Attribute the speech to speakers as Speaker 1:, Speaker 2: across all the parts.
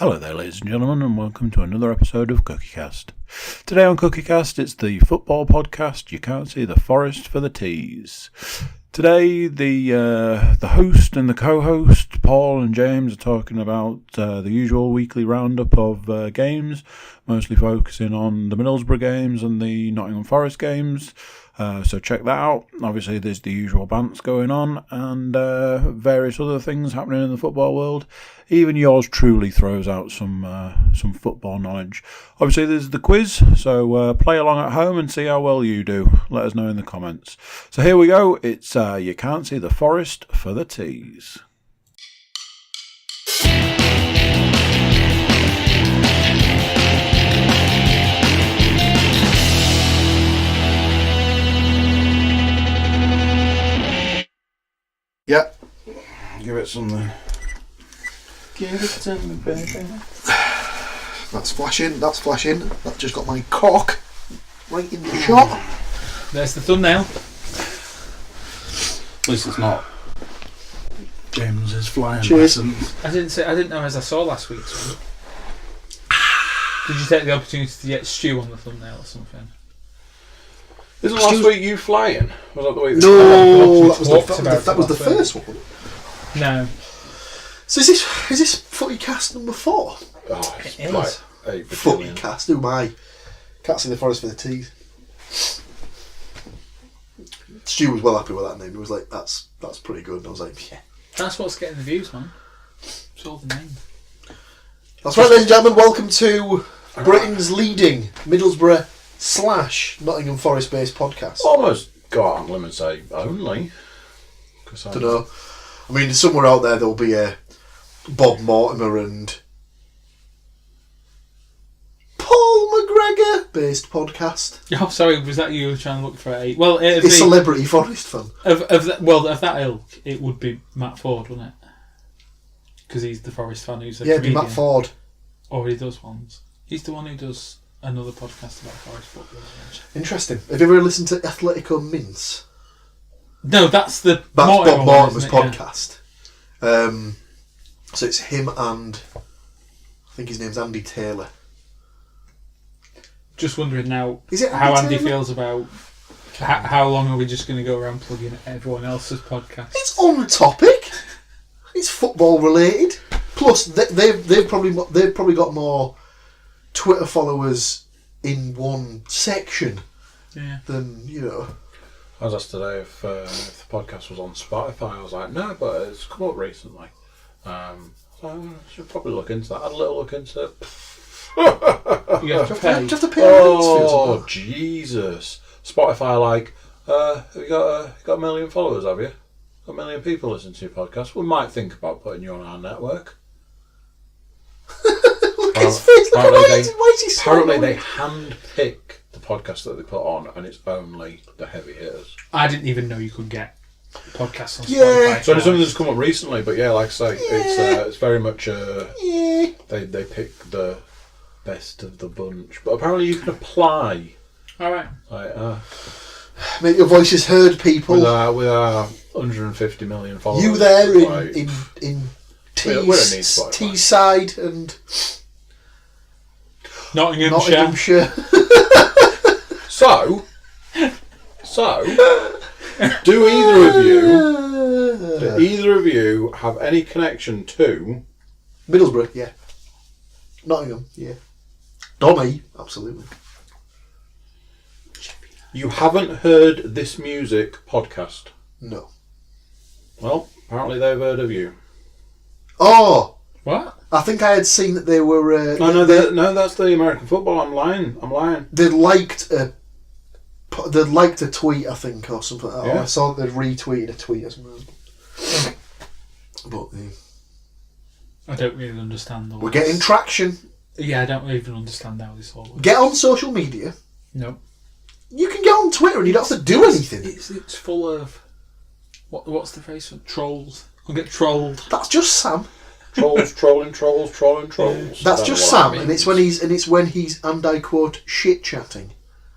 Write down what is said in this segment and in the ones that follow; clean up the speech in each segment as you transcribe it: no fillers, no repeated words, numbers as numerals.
Speaker 1: Hello there, ladies and gentlemen, and welcome to another episode of Cookiecast. Today on Cookiecast, it's the football podcast. You can't see the forest for the teas. Today, the host and the co-host, Paul and James, are talking about the usual weekly roundup of games, mostly focusing on the Middlesbrough games and the Nottingham Forest games. So check that out. Obviously, there's the usual bants going on and various other things happening in the football world. Even yours truly throws out some football knowledge. Obviously, there's the quiz, so play along at home and see how well you do. Let us know in the comments. So here we go. It's You Can't See the Forest for the Teas.
Speaker 2: Yeah.
Speaker 1: Give it some there.
Speaker 2: Give it to me, baby. That's flashing. That just got my cock right in the shot.
Speaker 3: There's the thumbnail.
Speaker 1: At least it's not James's flying
Speaker 2: Cheers.
Speaker 1: lessons.
Speaker 3: I didn't know as I saw last week's one. Did you take the opportunity to get Stu on the thumbnail or something?
Speaker 1: Isn't last week you flying? Was that the week?
Speaker 2: No, that was the
Speaker 3: last week.
Speaker 2: first one.
Speaker 3: No.
Speaker 2: So is this footy cast number 4?
Speaker 1: Oh, it's
Speaker 3: It
Speaker 1: like
Speaker 3: is.
Speaker 1: 8
Speaker 2: Footy
Speaker 1: billion.
Speaker 2: cast. Who am I? Can't see the forest for the teeth. Stu was well happy with that name. He was like, "That's pretty good." And I was like, "Yeah."
Speaker 3: That's what's getting the views, man. It's all the name.
Speaker 2: That's right, ladies and gentlemen. Welcome to Britain's leading Middlesbrough / Nottingham Forest based podcast.
Speaker 1: Almost go out on a limb and say only.
Speaker 2: I don't know. I mean, somewhere out there there'll be a Bob Mortimer and Paul McGregor based podcast.
Speaker 3: Oh, sorry, was that you trying to look for a... Well,
Speaker 2: A
Speaker 3: it'd be,
Speaker 2: celebrity Forest fan.
Speaker 3: of that ilk, it would be Matt Ford, wouldn't it? Because he's the Forest fan who's a
Speaker 2: Yeah, it'd be
Speaker 3: comedian.
Speaker 2: Matt Ford.
Speaker 3: Or he does ones. He's the one who does another podcast about Forest football.
Speaker 2: Interesting. Have you ever listened to Atletico Mince?
Speaker 3: No, that's
Speaker 2: Bob
Speaker 3: Mortimer one,
Speaker 2: Mortimer's
Speaker 3: isn't it? Yeah.
Speaker 2: podcast. So it's him and I think his name's Andy Taylor.
Speaker 3: Just wondering now
Speaker 2: Is it
Speaker 3: how
Speaker 2: Andy
Speaker 3: Andy
Speaker 2: Taylor?
Speaker 3: feels about how long are we just going to go around plugging everyone else's podcast?
Speaker 2: It's on topic. It's football related. Plus, they've probably got more Twitter followers in one section
Speaker 3: Yeah.
Speaker 2: than
Speaker 1: I was asked today if the podcast was on Spotify. I was like, no, but it's come up recently. So I should probably look into that. I had a little look into it.
Speaker 3: You have to pay.
Speaker 2: Do you have to pay
Speaker 1: Oh, Jesus. Spotify like, have you got a million followers, have you? Got a million people listening to your podcast? We might think about putting you on our network.
Speaker 2: Look at his face. Why is he so
Speaker 1: Apparently
Speaker 2: annoyed?
Speaker 1: they hand-pick the podcast that they put on, and it's only the heavy hitters.
Speaker 3: I didn't even know you could get podcasts on
Speaker 2: Yeah.
Speaker 3: Spotify.
Speaker 1: So it's something that's come up recently, but yeah, like I say,
Speaker 2: Yeah.
Speaker 1: it's very much
Speaker 2: Yeah.
Speaker 1: they pick the best of the bunch. But apparently you can apply
Speaker 3: Alright.
Speaker 1: like
Speaker 2: Make your voices heard, people.
Speaker 1: with our 150 million followers.
Speaker 2: You there
Speaker 1: like,
Speaker 2: in
Speaker 1: we don't need Spotify.
Speaker 2: Teesside and
Speaker 3: Nottinghamshire.
Speaker 2: Nottinghamshire.
Speaker 1: So do either of you have any connection to
Speaker 2: Middlesbrough, yeah. Nottingham, yeah. Donny, absolutely.
Speaker 1: you haven't heard this music podcast?
Speaker 2: No.
Speaker 1: Well, apparently they've heard of you.
Speaker 2: Oh,
Speaker 3: What?
Speaker 2: I think I had seen that they were.
Speaker 1: No, that's the American football. I'm lying.
Speaker 2: They liked a tweet, I think, or something. Like that.
Speaker 1: Yeah.
Speaker 2: I saw that they'd retweeted a tweet or something. But
Speaker 3: I don't really understand.
Speaker 2: we're getting traction.
Speaker 3: Yeah, I don't even understand how this all works.
Speaker 2: Get on social media.
Speaker 3: No.
Speaker 2: You can get on Twitter and you don't have to do anything.
Speaker 3: It's full of... What's the phrase for trolls? I'll get trolled.
Speaker 2: That's just Sam.
Speaker 1: Trolls.
Speaker 2: That's just Sam, and it's when he's and I quote shit chatting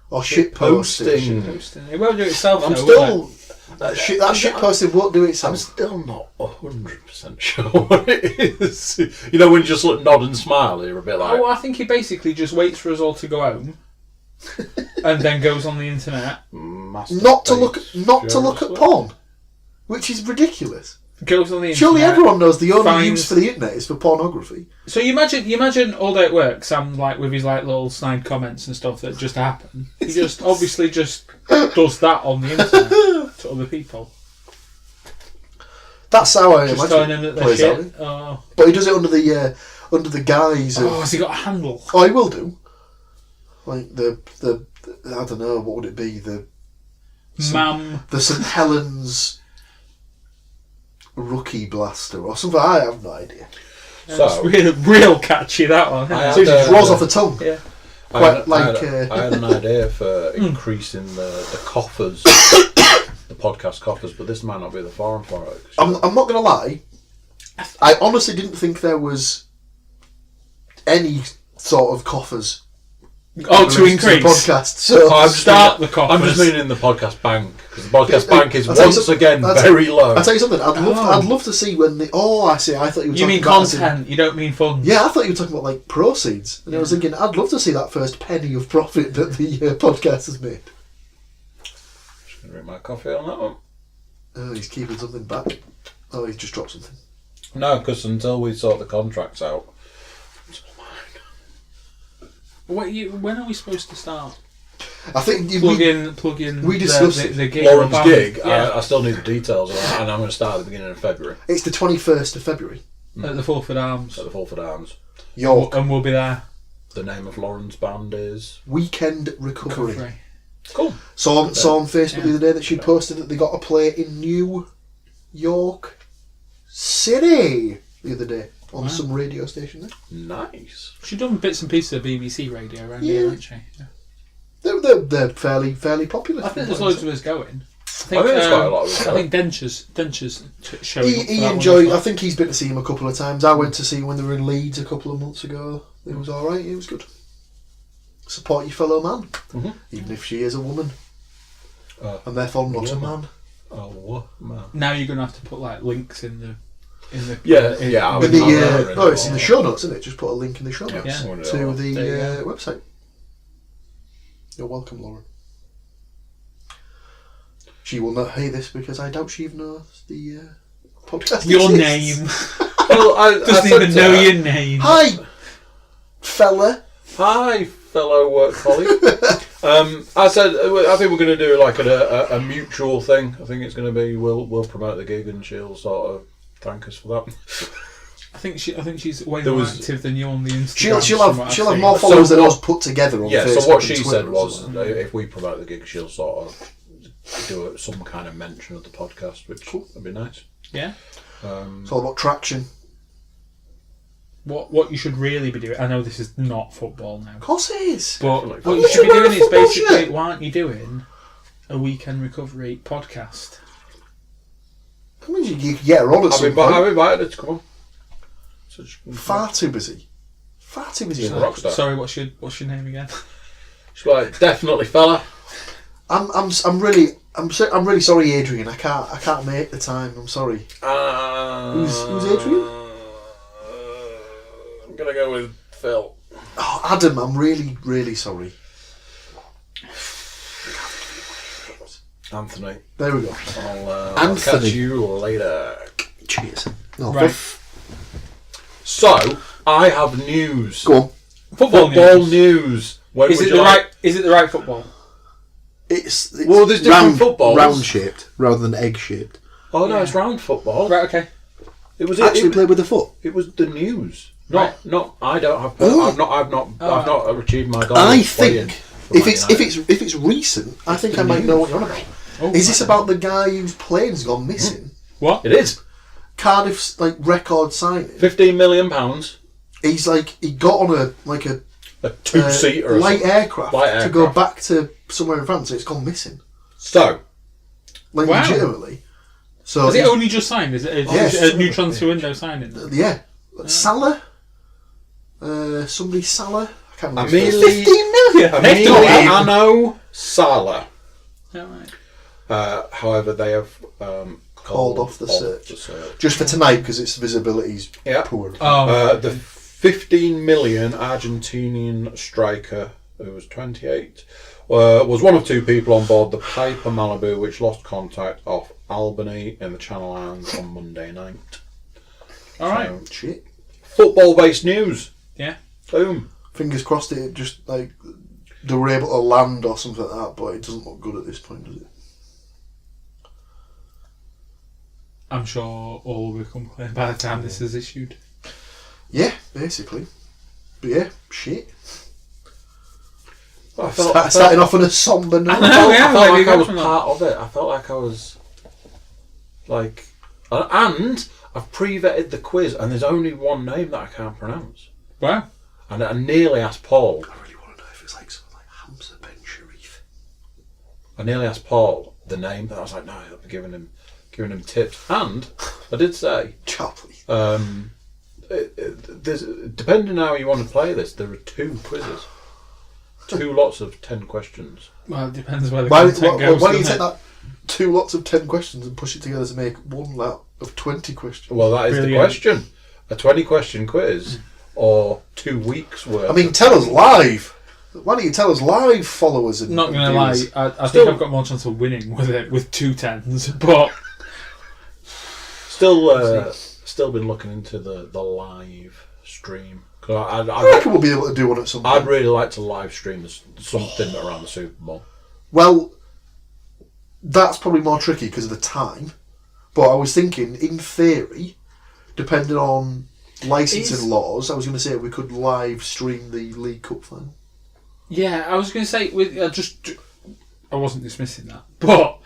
Speaker 2: or shit posting.
Speaker 3: Posting. It won't do it itself,
Speaker 1: I'm
Speaker 3: though, will
Speaker 1: still.
Speaker 2: That shit posting won't do
Speaker 4: I'm
Speaker 2: itself.
Speaker 4: still not 100% sure what it is. You know, when you just look, nod and smile, you're a bit like...
Speaker 3: Oh, I think he basically just waits for us all to go home, and then goes on the internet.
Speaker 2: Not to look at porn, which is ridiculous.
Speaker 3: Goes on the internet.
Speaker 2: Surely everyone knows the only
Speaker 3: finds-
Speaker 2: use for the internet is for pornography.
Speaker 3: So you imagine all day at work, Sam, like with his like little snide comments and stuff that just happen. He just obviously just does that on the internet to other people.
Speaker 2: That's how I
Speaker 3: Just telling
Speaker 2: imagine
Speaker 3: them
Speaker 2: it
Speaker 3: that
Speaker 2: plays
Speaker 3: they're
Speaker 2: out.
Speaker 3: shit. Oh.
Speaker 2: But he does it under the guise of.
Speaker 3: Oh, has he got a handle?
Speaker 2: Oh, he will do. Like the I don't know, what would it be? The St Helens Rookie Blaster or something. I have no idea.
Speaker 4: So,
Speaker 3: It's real catchy, that one.
Speaker 4: I
Speaker 2: So it just
Speaker 4: had,
Speaker 2: rolls off the tongue.
Speaker 3: Yeah.
Speaker 4: I had an idea for increasing the coffers, the podcast coffers, but this might not be the forum for it.
Speaker 2: I'm not going to lie. I honestly didn't think there was any sort of coffers.
Speaker 3: Oh, to
Speaker 2: the
Speaker 3: increase.
Speaker 2: podcast. So
Speaker 4: I'm
Speaker 3: coffers.
Speaker 4: just meaning the podcast bank, because the podcast bank is
Speaker 2: I'll tell you
Speaker 4: once
Speaker 2: something,
Speaker 4: again very low.
Speaker 2: I'll tell you something. I'd love to see when the. Oh, I see. I thought you were.
Speaker 3: You mean
Speaker 2: talking about
Speaker 3: content? You don't mean funds?
Speaker 2: Yeah, I thought you were talking about like proceeds, and I was thinking I'd love to see that first penny of profit that the podcast has made.
Speaker 4: Just gonna drink my coffee on that one.
Speaker 2: Oh, he's keeping something back. Oh, he's just dropped something.
Speaker 4: No, because until we sort the contracts out.
Speaker 3: When are we supposed to start?
Speaker 2: I think
Speaker 3: Plug in.
Speaker 2: we discussed
Speaker 3: the gig.
Speaker 4: Lauren's gig.
Speaker 3: Yeah.
Speaker 4: I still need the details of that, and I'm going to start at the beginning of February.
Speaker 2: It's the 21st of February.
Speaker 3: At the Fulford Arms.
Speaker 4: At the Fulford Arms.
Speaker 2: York.
Speaker 3: And we'll be there.
Speaker 4: The name of Lauren's band is
Speaker 2: Weekend Recovery.
Speaker 4: Cool.
Speaker 2: Saw on Facebook the other day that she posted that they got a play in New York City the other day on some radio station there.
Speaker 4: Nice.
Speaker 3: She's done bits and pieces of BBC radio around here, hasn't she? Yeah.
Speaker 2: They're fairly popular.
Speaker 3: I think there's loads of us going. I think
Speaker 4: there's quite a lot of us
Speaker 3: I think Dentures showing up for
Speaker 2: He
Speaker 3: that
Speaker 2: enjoyed.
Speaker 3: one
Speaker 2: I think he's been to see him a couple of times. I went to see him when they were in Leeds a couple of months ago. It was all right. It was good. Support your fellow man, even if she is a woman, and therefore not a man.
Speaker 4: Oh, what man?
Speaker 3: Now you're going to have to put like links in the.
Speaker 4: Yeah.
Speaker 2: It's in the show notes, isn't it? Just put a link in the show notes to the website. You're welcome, Lauren. She will not hear this because I doubt she even knows the podcast.
Speaker 3: Your
Speaker 2: exists.
Speaker 3: name.
Speaker 4: Well, I
Speaker 3: Doesn't even know your name.
Speaker 2: Hi, fella.
Speaker 4: Hi, fellow work colleague. I said I think we're going to do like a mutual thing. I think it's going to be we'll promote the gig and she'll sort of thank us for that.
Speaker 3: I think she's way more active than you on the Instagram.
Speaker 2: She'll have more followers than us put together on Facebook.
Speaker 4: So what she
Speaker 2: and
Speaker 4: said
Speaker 2: Twitter
Speaker 4: was if we promote the gig, she'll sort of do some kind of mention of the podcast, which would be nice.
Speaker 3: Yeah.
Speaker 2: It's all about traction.
Speaker 3: What you should really be doing, I know this is not football now.
Speaker 2: Of course it is.
Speaker 3: But what you should be doing is basically, why aren't you doing a weekend recovery podcast?
Speaker 2: I mean, you can get her on at some point.
Speaker 4: I've invited her to come on.
Speaker 2: Far too busy.
Speaker 4: She's a rock star.
Speaker 3: Sorry, what's your name again?
Speaker 4: She's like, definitely, fella.
Speaker 2: I'm really sorry, Adrian. I can't make the time. I'm sorry. Who's Adrian?
Speaker 4: I'm gonna go with Phil.
Speaker 2: Oh, Adam, I'm really, really sorry.
Speaker 4: Anthony.
Speaker 2: There we go.
Speaker 4: I'll catch you later.
Speaker 2: Cheers. No,
Speaker 3: Right.
Speaker 4: So, I have news.
Speaker 2: Go on.
Speaker 3: Football
Speaker 4: news. When
Speaker 3: Is it the right football?
Speaker 2: It's
Speaker 4: well, there's different footballs.
Speaker 2: Round shaped rather than egg shaped.
Speaker 4: Oh no, it's round football.
Speaker 3: Right. Okay.
Speaker 4: It was
Speaker 2: Actually played with the foot.
Speaker 4: It was the news.
Speaker 3: Right.
Speaker 4: Not. I don't have.
Speaker 2: Oh.
Speaker 4: I've not achieved my goal.
Speaker 2: I
Speaker 4: of playing
Speaker 2: think
Speaker 4: for Man United.
Speaker 2: if it's recent, I think I might know what you're on about.
Speaker 3: Oh,
Speaker 2: Is this about the guy whose plane's gone missing?
Speaker 3: What?
Speaker 4: It is
Speaker 2: Cardiff's record signing.
Speaker 4: £15 million.
Speaker 2: He's he got on a
Speaker 4: two-seater,
Speaker 2: light aircraft to
Speaker 4: aircraft
Speaker 2: go back to somewhere in France. So it's gone missing.
Speaker 4: So,
Speaker 3: Wow.
Speaker 2: Legitimately. So
Speaker 3: Has it only just signed? Is it
Speaker 2: Yes.
Speaker 3: a new transfer window signing?
Speaker 2: Yeah. Salah. Somebody Salah. I can't remember.
Speaker 4: Amelie-
Speaker 2: 15 million.
Speaker 4: Emilio Ano Sala.
Speaker 3: Yeah, right.
Speaker 4: However, they have
Speaker 2: called off the search. Just for tonight because its visibility's poor.
Speaker 4: The 15 million Argentinian striker, who was 28, was one of two people on board the Piper Malibu, which lost contact off Albany in the Channel Islands on Monday night.
Speaker 3: All right.
Speaker 2: Shit.
Speaker 4: Football-based news.
Speaker 3: Yeah.
Speaker 4: Boom.
Speaker 2: Fingers crossed it just like they were able to land or something like that, but it doesn't look good at this point, does it?
Speaker 3: I'm sure all will become clear by the time this is issued.
Speaker 2: Yeah, basically. But yeah, shit.
Speaker 4: I
Speaker 2: Starting off on a sombre note.
Speaker 4: I felt like I was part of it. I felt like I was like, and I've pre-vetted the quiz, and there's only one name that I can't pronounce.
Speaker 3: Wow.
Speaker 4: And I nearly asked Paul.
Speaker 2: I really want to know if it's like something like Hamza Ben Sharif.
Speaker 4: I nearly asked Paul the name, but I was like, no, I'll be giving him tips. And I did say,
Speaker 2: Choppy.
Speaker 4: there's, depending on how you want to play this, there are 2 quizzes. 2 lots of 10 questions.
Speaker 3: Well, it depends where the content goes.
Speaker 2: Why don't you take that 2 lots of 10 questions and push it together to make 1 lot of 20 questions?
Speaker 4: Well, that is the question. A 20-question quiz or 2 weeks worth.
Speaker 2: I mean, tell us live. Why don't you tell us live, followers? And
Speaker 3: not going to lie, I think I've got more chance of winning with it with 2 10s, but
Speaker 4: still been looking into the live stream.
Speaker 2: I reckon we'll be able to do one at some point.
Speaker 4: I'd really like to live stream something around the Super Bowl.
Speaker 2: Well, that's probably more tricky because of the time. But I was thinking, in theory, depending on licensing laws, I was going to say we could live stream the League Cup final.
Speaker 3: Yeah, I was going to say, I wasn't dismissing that, but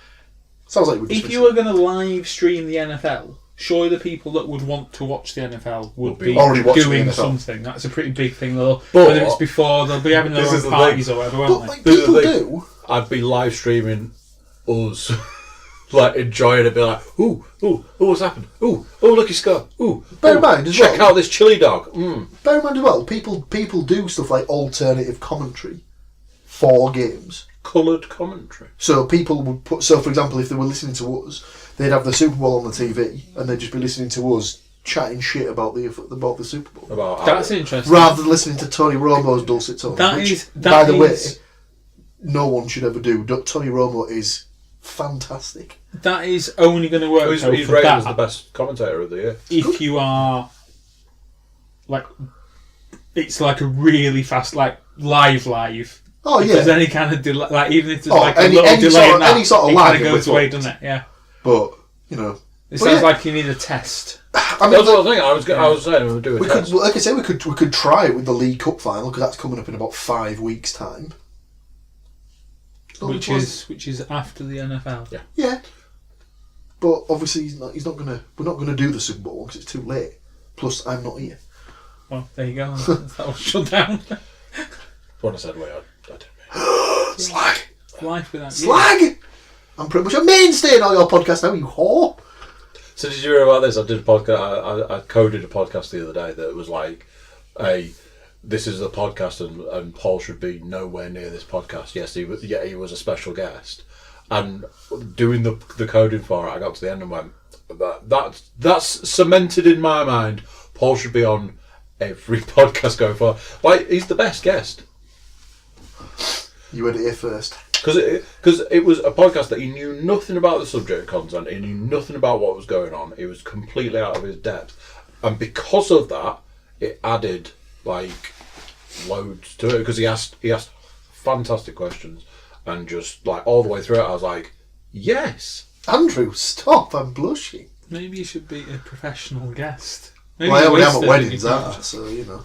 Speaker 2: sounds like
Speaker 3: if you were going to live stream the NFL, surely the people that would want to watch the NFL would be doing something. That's a pretty big thing, though. Whether it's before, they'll be having their own parties or whatever, won't they?
Speaker 2: Like, people do.
Speaker 4: I'd be live streaming us, like enjoying it, be like, ooh, what's happened? Ooh, look, he scored. Ooh,
Speaker 2: bear in mind,
Speaker 4: check out this chili dog.
Speaker 2: Bear in mind as well, people do stuff like alternative commentary for games.
Speaker 4: Coloured commentary.
Speaker 2: So people would put. So, for example, if they were listening to us, they'd have the Super Bowl on the TV, and they'd just be listening to us chatting shit about the Super Bowl.
Speaker 3: That's interesting.
Speaker 2: Rather than listening to Tony Romo's dulcet tones. By the way, no one should ever do. Tony Romo is fantastic.
Speaker 3: That is only going to work.
Speaker 4: He's rated as the best commentator of the year.
Speaker 3: If you are like, it's like a really fast, like live.
Speaker 2: Oh,
Speaker 3: if
Speaker 2: yeah.
Speaker 3: there's any kind of delay, like even if there's
Speaker 2: like
Speaker 3: a little delay in that,
Speaker 2: any sort of
Speaker 3: it
Speaker 2: lag,
Speaker 3: kind of goes away, doesn't it? Yeah.
Speaker 2: But you know,
Speaker 3: it sounds like you need a test.
Speaker 2: I mean,
Speaker 4: that's what I was I was saying we would do a test.
Speaker 2: Like I say, we could try it with the League Cup final because that's coming up in about 5 weeks' time.
Speaker 3: Which is after the NFL.
Speaker 4: Yeah.
Speaker 2: Yeah. But obviously we're not gonna do the Super Bowl because it's too late. Plus, I'm not here.
Speaker 3: Well, there you go. That was shut down.
Speaker 4: When I said wait, I didn't mean.
Speaker 2: Slag.
Speaker 3: Life without
Speaker 2: Slag.
Speaker 3: You.
Speaker 2: I'm pretty much a mainstay in all your podcasts now, you whore.
Speaker 4: So did you hear about this? I did a podcast. I coded a podcast the other day that was like, this is a podcast and Paul should be nowhere near this podcast. Yes, he was a special guest. And doing the coding for it, I got to the end and went, that's cemented in my mind. Paul should be on every podcast going forward. Like, he's the best guest.
Speaker 2: You heard it here first.
Speaker 4: Because it was a podcast that he knew nothing about the subject content, he knew nothing about what was going on, he was completely out of his depth. And because of that, it added, like, loads to it, because he asked fantastic questions, and just, like, all the way through it, I was like, yes!
Speaker 2: Andrew, stop, I'm blushing.
Speaker 3: Maybe you should be a professional guest.
Speaker 2: Well, I only am at weddings, so, you know.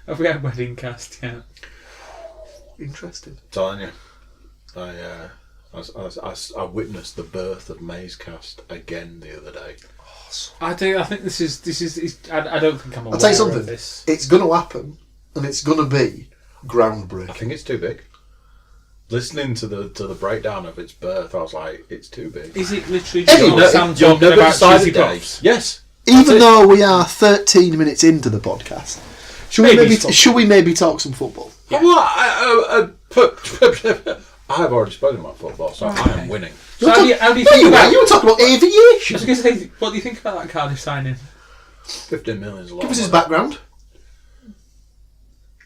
Speaker 3: Have we had wedding cast yet?
Speaker 2: Interesting.
Speaker 4: I'm telling you, I witnessed the birth of Maze Cast again the other day.
Speaker 3: I think this is. I don't think I'm aware
Speaker 2: I'll tell you something.
Speaker 3: of this.
Speaker 2: It's going to happen, and it's going to be groundbreaking.
Speaker 4: I think it's too big. Listening to the breakdown of its birth, I was like, it's too big.
Speaker 3: Is it literally just Sam talking about cheesy puffs?
Speaker 4: Yes.
Speaker 2: Even though we are 13 minutes into the podcast, should we maybe talk some football?
Speaker 4: Yeah. Well, I have already spoken about football, so I am winning.
Speaker 3: So how do you think about...
Speaker 2: You were talking about aviation.
Speaker 3: I was going to say, what do you think about that Cardiff signing?
Speaker 4: 15 million is a lot.
Speaker 2: Give us his background.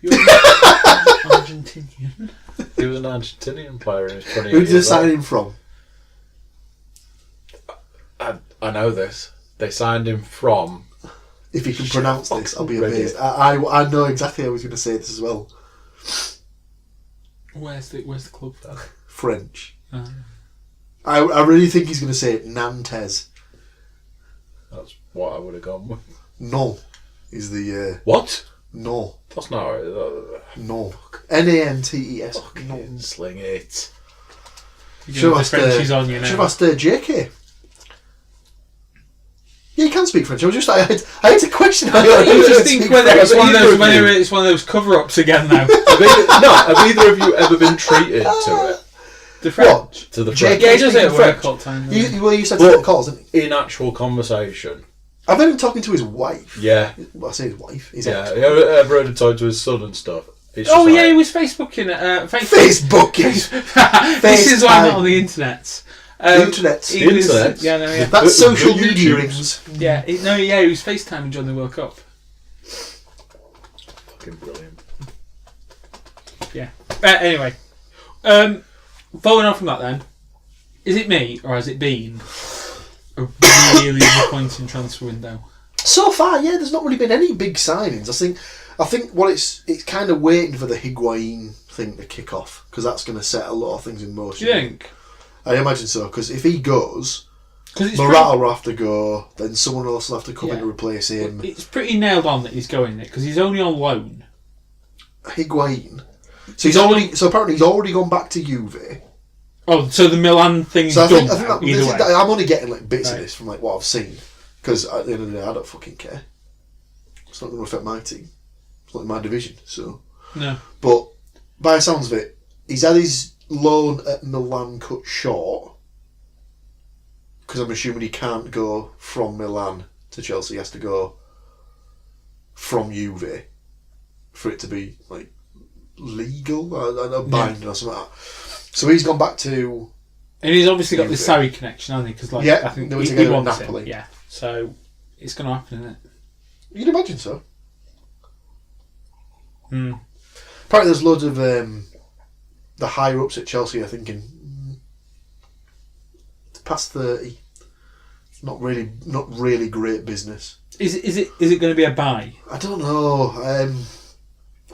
Speaker 3: You're Argentinian.
Speaker 4: He was an Argentinian player and he was 28
Speaker 2: Who did they
Speaker 4: years
Speaker 2: sign
Speaker 4: old.
Speaker 2: him from?
Speaker 4: I know this. They signed him from...
Speaker 2: If you can pronounce this, I'll be amazed. I know exactly how I was going to say this as well.
Speaker 3: Where's the club from?
Speaker 2: French. I really think he's going to say Nantes.
Speaker 4: That's what I would have gone with.
Speaker 2: No. Is the...
Speaker 4: What?
Speaker 2: No.
Speaker 4: That's not right.
Speaker 2: No. Nantes.
Speaker 4: No. Sling it.
Speaker 2: Should have asked JK. Yeah, you can speak French. I had to question.
Speaker 3: I just think whether it's one of those cover-ups again now.
Speaker 4: Have either of you ever been treated to it?
Speaker 3: The French?
Speaker 2: What?
Speaker 3: To the
Speaker 2: French?
Speaker 3: Yeah, he does it at
Speaker 2: French.
Speaker 3: work all the time.
Speaker 2: You said to get calls, didn't you?
Speaker 4: In actual conversation.
Speaker 2: I've heard him talking to his wife.
Speaker 4: Yeah.
Speaker 2: Well, I say his wife. His
Speaker 4: Yeah, you ever heard him talking to his son and stuff?
Speaker 3: He was Facebooking it.
Speaker 2: Facebooking!
Speaker 3: This is why I'm not on the internet.
Speaker 2: The internet.
Speaker 3: Yeah.
Speaker 2: That's social media rings.
Speaker 3: Yeah, he was FaceTiming during the World Cup.
Speaker 4: Fucking brilliant.
Speaker 3: Yeah. Anyway, following on from that then, is it me or has it been a really disappointing transfer window?
Speaker 2: So far, yeah, there's not really been any big signings. I think what it's kind of waiting for the Higuain thing to kick off because that's going to set a lot of things in motion.
Speaker 3: Do you think?
Speaker 2: I imagine so, because if he goes, Morata will have to go, then someone else will have to come in to replace him.
Speaker 3: It's pretty nailed on that he's going there, because he's only on loan.
Speaker 2: Higuain. So apparently he's already gone back to Juve.
Speaker 3: Oh, so the Milan thing's done either way.
Speaker 2: I'm only getting like bits of this from like what I've seen, because at the end of the day I don't fucking care. It's not going to affect my team. It's not in my division, so...
Speaker 3: No.
Speaker 2: But, by the sounds of it, he's had his loan at Milan cut short because I'm assuming he can't go from Milan to Chelsea. He has to go from Juve for it to be like legal, I don't know, binding or something like that. So he's gone back to...
Speaker 3: And he's obviously got the Sarri connection, hasn't he? Because I think
Speaker 2: they were together
Speaker 3: he wants
Speaker 2: Napoli.
Speaker 3: Him. Yeah, so it's going to happen, isn't it?
Speaker 2: You'd imagine so.
Speaker 3: Mm.
Speaker 2: Apparently there's loads of the higher ups at Chelsea are thinking it's past 30. It's not really great business. Is
Speaker 3: it going to be a buy?
Speaker 2: I don't know.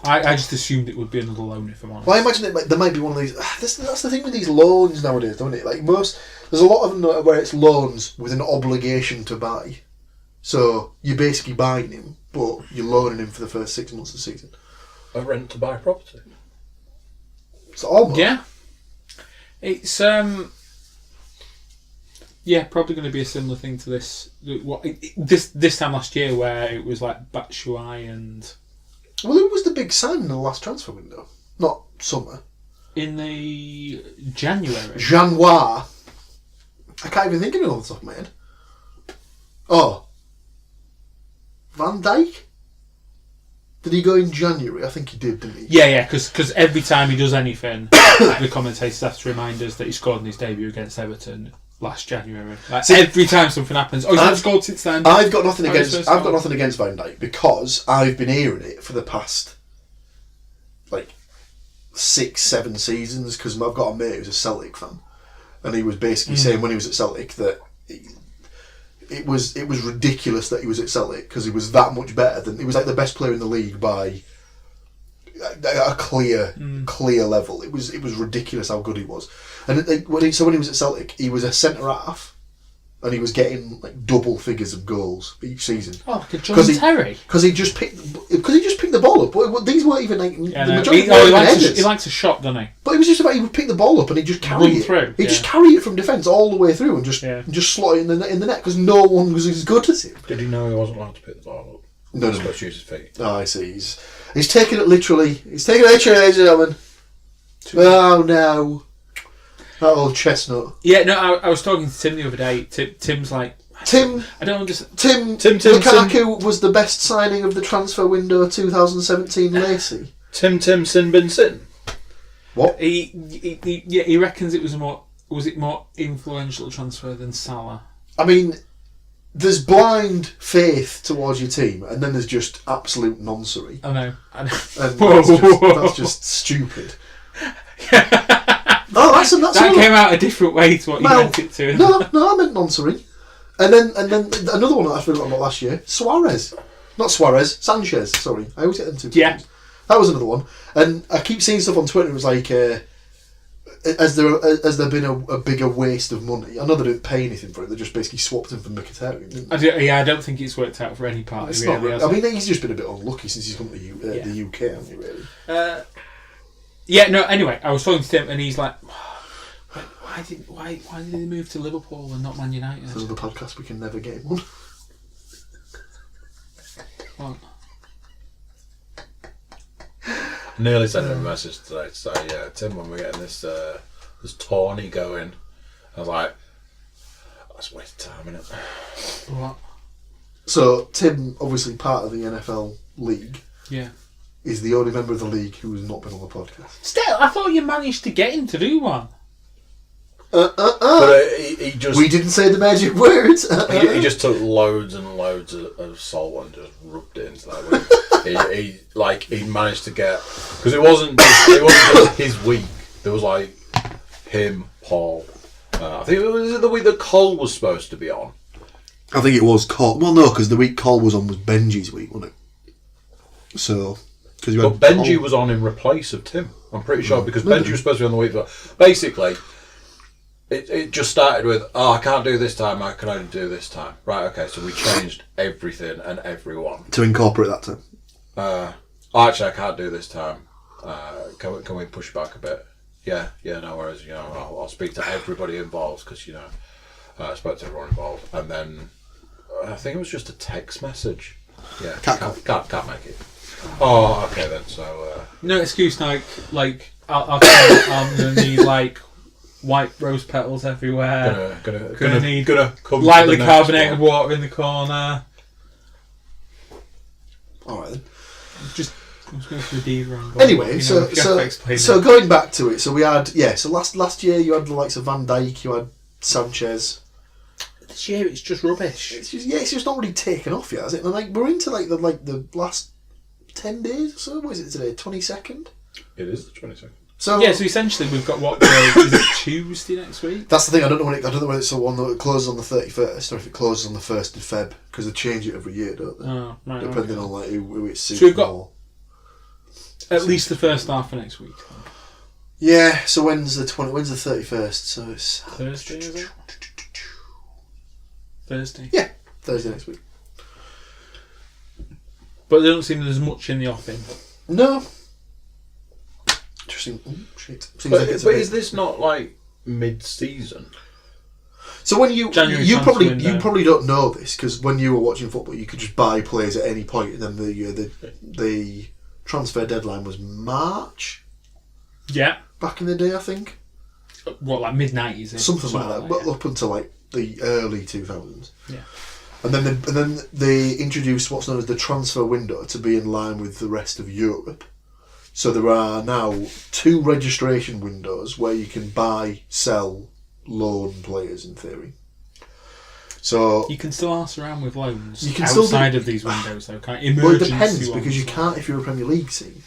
Speaker 3: I just assumed it would be another loan, if I'm honest.
Speaker 2: Well, I imagine there might be one of these. That's the thing with these loans nowadays, don't it? Like there's a lot of them where it's loans with an obligation to buy. So you're basically buying him, but you're loaning him for the first 6 months of the season.
Speaker 4: A rent to buy property.
Speaker 2: So almost.
Speaker 3: Yeah. It's probably going to be a similar thing to this. This time last year, where it was like Batshuayi and.
Speaker 2: Well, who was the big sign in the last transfer window? Not summer.
Speaker 3: In the January.
Speaker 2: January. I can't even think of it off the top of my head. Oh. Van Dijk? Did he go in January? I think he did, didn't he?
Speaker 3: Yeah, because every time he does anything, the commentators have to remind us that he scored in his debut against Everton last January. Every time something happens, he's not scored since then.
Speaker 2: I've got nothing against Van Dijk because I've been hearing it for the past 6-7 seasons. Because I've got a mate who's a Celtic fan, and he was basically saying when he was at Celtic that. It was ridiculous that he was at Celtic because he was that much better than he was like the best player in the league by a clear level. It was ridiculous how good he was. And when he was at Celtic, he was a centre half, and he was getting like double figures of goals each season.
Speaker 3: Oh, like a John Terry.
Speaker 2: Because he just picked the ball up. But these weren't even like the majority.
Speaker 3: He likes a shot, doesn't he?
Speaker 2: But it was just about he would pick the ball up and he'd just carry it through. He'd just carry it from defence all the way through and just slot it in the net because no one was as good as him.
Speaker 4: Did he know he wasn't allowed to pick the ball up?
Speaker 2: No.
Speaker 4: He's supposed to use his feet.
Speaker 2: Oh, I see. He's taking it literally. He's taking it literally, ladies and gentlemen. Oh no. That old chestnut.
Speaker 3: Yeah, no, I was talking to Tim the other day. Tim's like... I don't understand.
Speaker 2: Tim Lukaku was the best signing of the transfer window 2017 Lacey.
Speaker 4: Tim Sin Bin Sin.
Speaker 2: What?
Speaker 3: He reckons it was a more influential transfer than Salah.
Speaker 2: I mean, there's blind faith towards your team, and then there's just absolute noncery.
Speaker 3: I know.
Speaker 2: And that's just stupid. No, that's
Speaker 3: that came out a different way to what you meant it to.
Speaker 2: No, I meant noncery. And then another one that I forgot about last year, Sanchez. Sorry, I always get them two.
Speaker 3: Yeah,
Speaker 2: that was another one. And I keep seeing stuff on Twitter. It was like, has there been a bigger waste of money? I know they didn't pay anything for it. They just basically swapped him for Mkhitaryan.
Speaker 3: I don't think it's worked out for any party.
Speaker 2: It's really, not. I mean, he's just been a bit unlucky since he's come to the UK, hasn't he? Really.
Speaker 3: Anyway, I was talking to Tim, and he's like, "Why did he move to Liverpool and not Man United?"
Speaker 2: Because of the podcast, we can never get him on.
Speaker 3: What?
Speaker 4: Nearly sent him a message today to say, Tim, when we're getting this tourney going, I was like, that's a waste of time, innit?
Speaker 3: What?
Speaker 2: So Tim, obviously part of the NFL league.
Speaker 3: Yeah.
Speaker 2: Is the only member of the league who has not been on the podcast.
Speaker 3: Still, I thought you managed to get him to do one.
Speaker 4: But he just...
Speaker 2: We didn't say the magic words.
Speaker 4: He just took loads and loads of salt and just rubbed it into that week. he managed to get... Because it wasn't just his week. There was like him, Paul. I think it was the week that Cole was supposed to be on.
Speaker 2: I think it was Cole. Well, no, because the week Cole was on was Benji's week, wasn't it? So...
Speaker 4: But Benji was on in replace of Tim. I'm pretty sure because Benji was supposed to be on the week. But basically, it just started with, I can't do this time. I can only do this time. Right? Okay. So we changed everything and everyone
Speaker 2: to incorporate that time.
Speaker 4: Actually, I can't do this time. Can we push back a bit? Yeah. No worries. I'll speak to everybody involved because I spoke to everyone involved, and then I think it was just a text message. Yeah. Can't make it. Oh, okay then. So
Speaker 3: no excuse, like I'll I'm gonna need like white rose petals everywhere.
Speaker 4: Gonna need come
Speaker 3: lightly carbonated water in the corner.
Speaker 2: All right then.
Speaker 3: I was going for the diva.
Speaker 2: Anyway, so going back to it, so we had so last year you had the likes of Van Dijk, you had Sanchez.
Speaker 3: This year it's just rubbish.
Speaker 2: It's just not really taken off yet, has it? And we're into the last 10 days or so. What is it today? 22nd?
Speaker 4: It is the 22nd.
Speaker 3: So essentially we've got what is it Tuesday next week?
Speaker 2: That's the thing. I don't know whether it's the one that closes on the 31st or if it closes on the 1st of Feb because they change it every year, don't they?
Speaker 3: Oh, right,
Speaker 2: depending on who it suits.
Speaker 3: So we've got at least the first half of next week.
Speaker 2: Yeah. So when's the 31st? So it's
Speaker 3: Thursday, is it? Thursday.
Speaker 2: Yeah, Thursday next week.
Speaker 3: But there doesn't seem there's much in the offing.
Speaker 2: No. Interesting. Oh, shit.
Speaker 4: But is this not like mid-season?
Speaker 2: So when you probably don't know this because when you were watching football, you could just buy players at any point, and then the transfer deadline was March.
Speaker 3: Yeah.
Speaker 2: Back in the day, I think.
Speaker 3: What, like mid-90s?
Speaker 2: Something like that. But up until like the early 2000s.
Speaker 3: Yeah.
Speaker 2: And then they introduced what's known as the transfer window to be in line with the rest of Europe. So there are now 2 registration windows where you can buy, sell, loan players in theory. So
Speaker 3: you can still ask around with loans
Speaker 2: you can
Speaker 3: outside of these windows, though, can't you?
Speaker 2: Well, it depends because you can't if you're a Premier League team.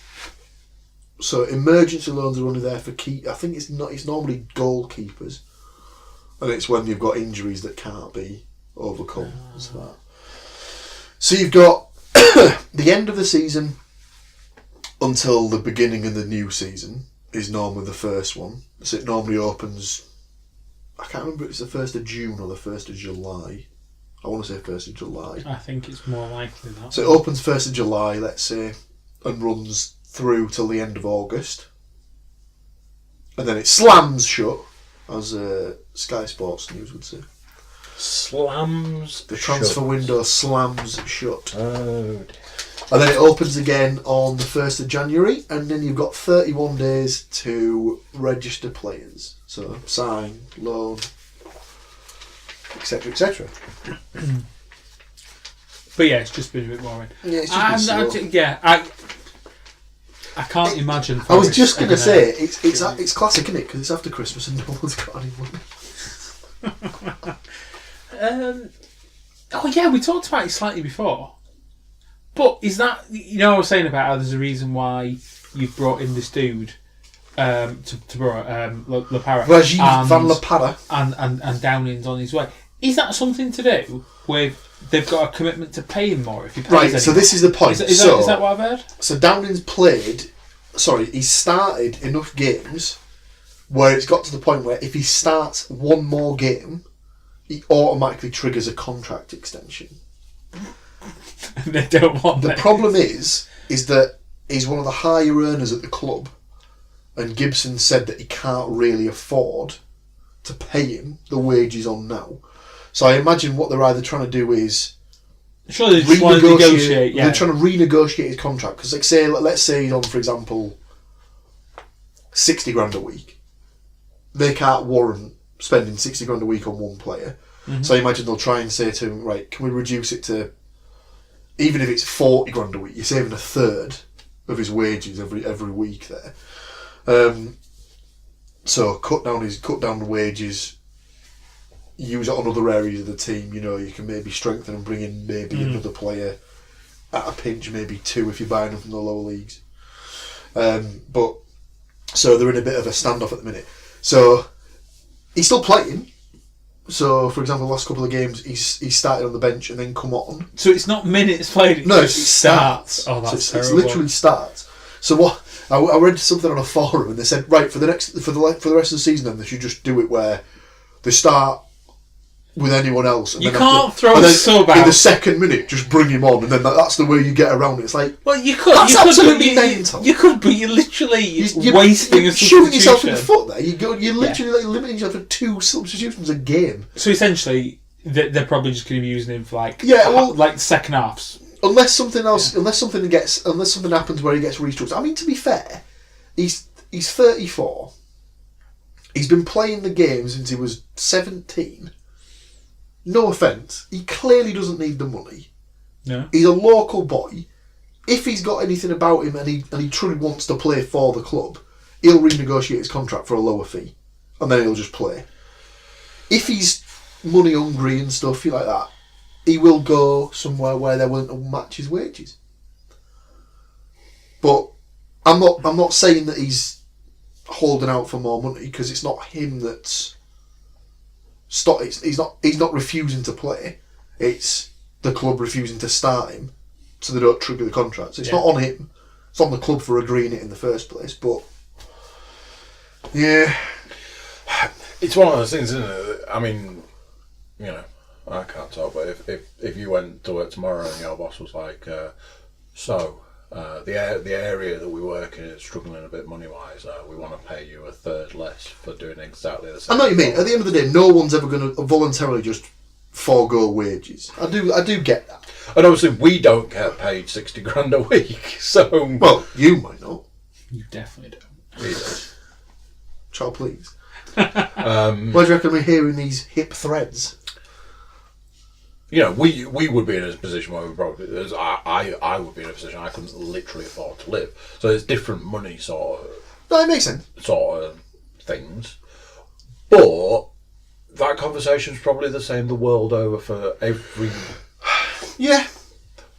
Speaker 2: So emergency loans are only there for I think it's normally goalkeepers, and it's when you've got injuries that can't be overcome. So you've got the end of the season until the beginning of the new season is normally the first one. So it normally opens, I can't remember if it's the 1st of June or the 1st of July. I want to say 1st of July.
Speaker 3: I think it's more likely that.
Speaker 2: So it opens 1st of July, let's say, and runs through till the end of August. And then it slams shut, as Sky Sports News would say.
Speaker 4: Slams
Speaker 2: The transfer window slams shut.
Speaker 4: Oh dear.
Speaker 2: And then it opens again on the 1st of January, and then you've got 31 days to register players. So sign, loan, etc., etc.
Speaker 3: But yeah, it's just been a bit boring.
Speaker 2: Yeah, it's just been slow.
Speaker 3: I can't imagine.
Speaker 2: I was just going to say, it's classic, isn't it? Because it's after Christmas and no one's got any money.
Speaker 3: Oh yeah, we talked about it slightly before. But is that, I was saying about how there's a reason why you've brought in this dude to La Parra.
Speaker 2: Rajiv Van La Parra.
Speaker 3: And Downing's on his way. Is that something to do with they've got a commitment to pay him more if he pays
Speaker 2: Right, so this is the point.
Speaker 3: Is that what I've heard?
Speaker 2: So Downing's he's started enough games where it's got to the point where if he starts one more game, he automatically triggers a contract extension.
Speaker 3: They don't want
Speaker 2: The problem is that he's one of the higher earners at the club, and Gibson said that he can't really afford to pay him the wages on now. So I imagine what they're either trying to do is
Speaker 3: surely they just want to negotiate. Yeah.
Speaker 2: They're trying to renegotiate his contract because, let's say he's on, for example, 60 grand a week. They can't warrant spending 60 grand a week on one player. Mm-hmm. So I imagine they'll try and say to him, right, can we reduce it to, even if it's 40 grand a week, you're saving a third of his wages every week there. So cut down the wages, use it on other areas of the team. You can maybe strengthen and bring in another player at a pinch, maybe two if you're buying them from the lower leagues. But so they're in a bit of a standoff at the minute. So he's still playing. So, for example, the last couple of games, he's started on the bench and then come on.
Speaker 3: So it's not minutes played; it starts. Oh, that's terrible.
Speaker 2: It's literally starts. So what? I read something on a forum and they said, right, for the rest of the season, then they should just do it where they start with anyone else. And
Speaker 3: you can't throw a sub out
Speaker 2: in the second minute. Just bring him on, and then that's the way you get around it. It's like,
Speaker 3: well, you could.
Speaker 2: That's absolutely mental.
Speaker 3: You could, but you're literally wasting a substitution.
Speaker 2: Shooting yourself in the foot there. You're literally limiting yourself to 2 substitutions a game.
Speaker 3: So essentially, they're probably just going to be using him for like second halves.
Speaker 2: Unless something happens where he gets restructured. I mean, to be fair, he's 34. He's been playing the game since he was 17. No offence, he clearly doesn't need the money.
Speaker 3: No.
Speaker 2: He's a local boy. If he's got anything about him and he truly wants to play for the club, he'll renegotiate his contract for a lower fee, and then he'll just play. If he's money hungry and stuff like that, he will go somewhere where they're willing to match his wages. But I'm not saying that he's holding out for more money, because it's not him that's he's not refusing to play. It's the club refusing to start him, so they don't trigger the contract. So it's not on him. It's on the club for agreeing it in the first place. But yeah,
Speaker 4: it's one of those things, isn't it? I mean, I can't talk, but if you went to work tomorrow and your boss was like, the area that we work in is struggling a bit money wise, we want to pay you a third less for doing exactly the same.
Speaker 2: I know what you mean. At the end of the day, no one's ever going to voluntarily just forego wages. I do get that.
Speaker 4: And obviously we don't get paid 60 grand a week, so...
Speaker 2: Well, you might not.
Speaker 3: You definitely don't.
Speaker 4: We do.
Speaker 2: Child, please. Why do you reckon we're hearing these hip threads?
Speaker 4: We would be in a position where we probably... I would be in a position I couldn't literally afford to live. So it's different money sort of...
Speaker 2: No, it makes sense.
Speaker 4: Sort of things. But that conversation's probably the same the world over for every...
Speaker 2: Yeah.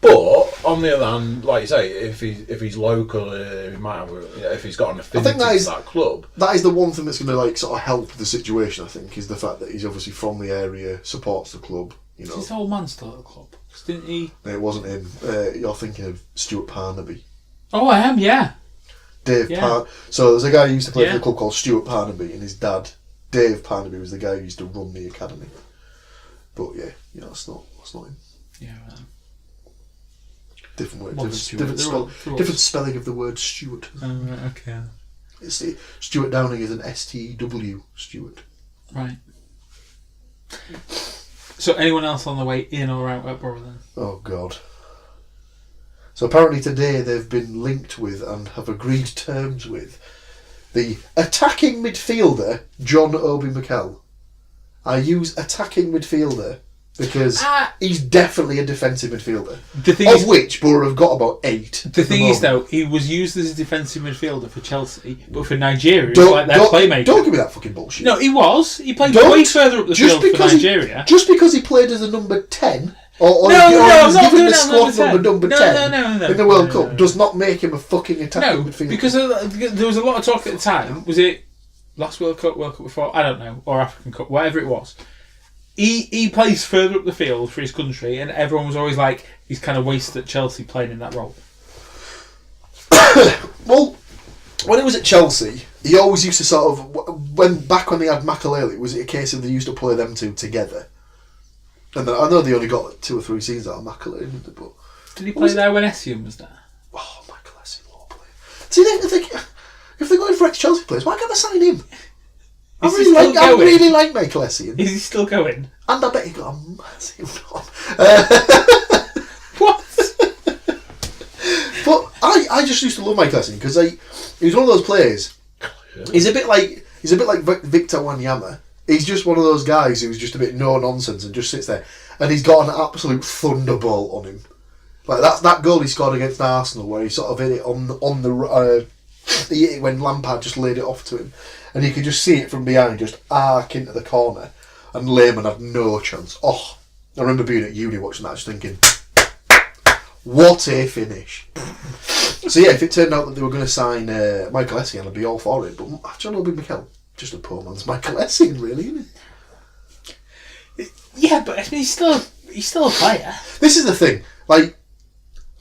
Speaker 4: But on the other hand, like you say, if he's local, he might have if he's got an affinity to that club.
Speaker 2: That is the one thing that's going to sort of help the situation. I think is the fact that he's obviously from the area, supports the club.
Speaker 3: Is this old man still at the club? Didn't he?
Speaker 2: No, it wasn't him. You're thinking of Stuart Parnaby.
Speaker 3: Oh, I am. Yeah.
Speaker 2: Dave Parnaby. So there's a guy who used to play for the club called Stuart Parnaby, and his dad, Dave Parnaby, was the guy who used to run the academy. But that's not him.
Speaker 3: Yeah.
Speaker 2: Different word. Different spelling of the word Stuart.
Speaker 3: Okay.
Speaker 2: Stuart Downing is an STW Stuart.
Speaker 3: Right. So anyone else on the way in or out at Borough then?
Speaker 2: Oh God. So apparently today they've been linked with and have agreed terms with the attacking midfielder John Obi Mikel. I use attacking midfielder Because he's definitely a defensive midfielder.
Speaker 3: Of
Speaker 2: which Borough have got about 8.
Speaker 3: The thing is, though, he was used as a defensive midfielder for Chelsea, but for Nigeria, he was like their playmaker.
Speaker 2: Don't give me that fucking bullshit.
Speaker 3: No, he was. He played way further up the field for Nigeria.
Speaker 2: Just because he played as a number 10, or
Speaker 3: he
Speaker 2: was given the squad number 10 in the World Cup, does not make him a fucking attacking midfielder.
Speaker 3: Because there was a lot of talk at the time. Was it last World Cup before? I don't know. Or African Cup, whatever it was. He plays further up the field for his country, and everyone was always like, he's kind of wasted at Chelsea playing in that role.
Speaker 2: Well, when he was at Chelsea, he always used to sort of, back when they had MacLeod, was it a case of they used to play them two together? And I know they only got like 2 or 3 seasons out of MacLeod, but...
Speaker 3: Did he play there when Essien was there?
Speaker 2: Oh, Michael Essien, what a player. See, if they're going for ex-Chelsea players, why can't they sign him? I really like Michael Essien.
Speaker 3: Is he still going?
Speaker 2: And I bet he got a massive knob.
Speaker 3: What?
Speaker 2: But I just used to love Michael Essien because he was one of those players. He's a bit like Victor Wanyama. He's just one of those guys who's just a bit no nonsense and just sits there, and he's got an absolute thunderbolt on him. Like that goal he scored against Arsenal, where he sort of hit it on the he hit it when Lampard just laid it off to him, and you could just see it from behind, just arc into the corner, and Lehmann had no chance. Oh, I remember being at uni watching that, just thinking, what a finish! So yeah, if it turned out that they were going to sign Michael Essien, I'd be all for it. But John Obi Mikel, just a poor man's Michael Essien, really, isn't
Speaker 3: he? Yeah, but I mean, he's still a player.
Speaker 2: This is the thing. Like,